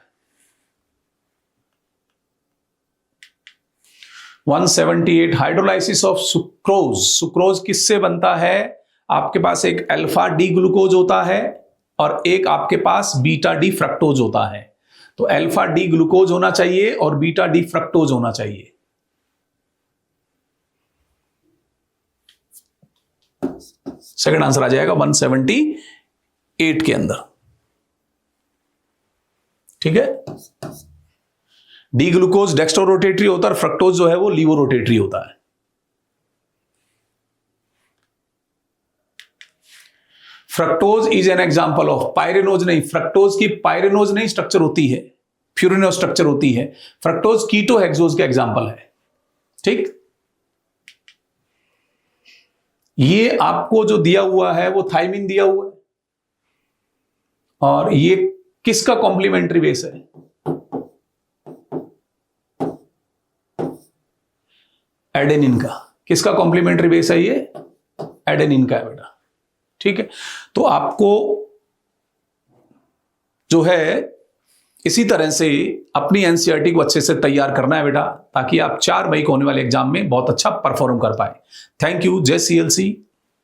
178 hydrolysis of sucrose. Sucrose किससे बनता है? आपके पास एक अल्फा डी ग्लूकोज होता है और एक आपके पास बीटा डी फ्रक्टोज होता है। तो अल्फा डी ग्लूकोज होना चाहिए और बीटा डी फ्रक्टोज होना चाहिए। सेकंड आंसर आ जाएगा 178 के अंदर। ठीक है। डी ग्लूकोज डेक्स्ट्रो रोटेटरी होता है और फ्रक्टोज जो है वो लीवो रोटेटरी होता है। Fructose is an example of pyranose नहीं, फ्रक्टोज की पायरेनोज नहीं स्ट्रक्चर होती है, फ्यूरिनोज स्ट्रक्चर होती है। फ्रक्टोज कीटो हेक्सोज का एग्जांपल है। ठीक। ये आपको जो दिया हुआ है वो थाइमिन दिया हुआ है और ये किसका कॉम्प्लीमेंट्री बेस है? एडेनिन का। किसका कॉम्प्लीमेंट्री बेस है? ये एडेनिन का है बेटा। ठीक है। तो आपको जो है इसी तरह से अपनी एनसीईआरटी को अच्छे से तैयार करना है बेटा, ताकि आप 4 मई को होने वाले एग्जाम में बहुत अच्छा परफॉर्म कर पाए। Thank you. जय CLC।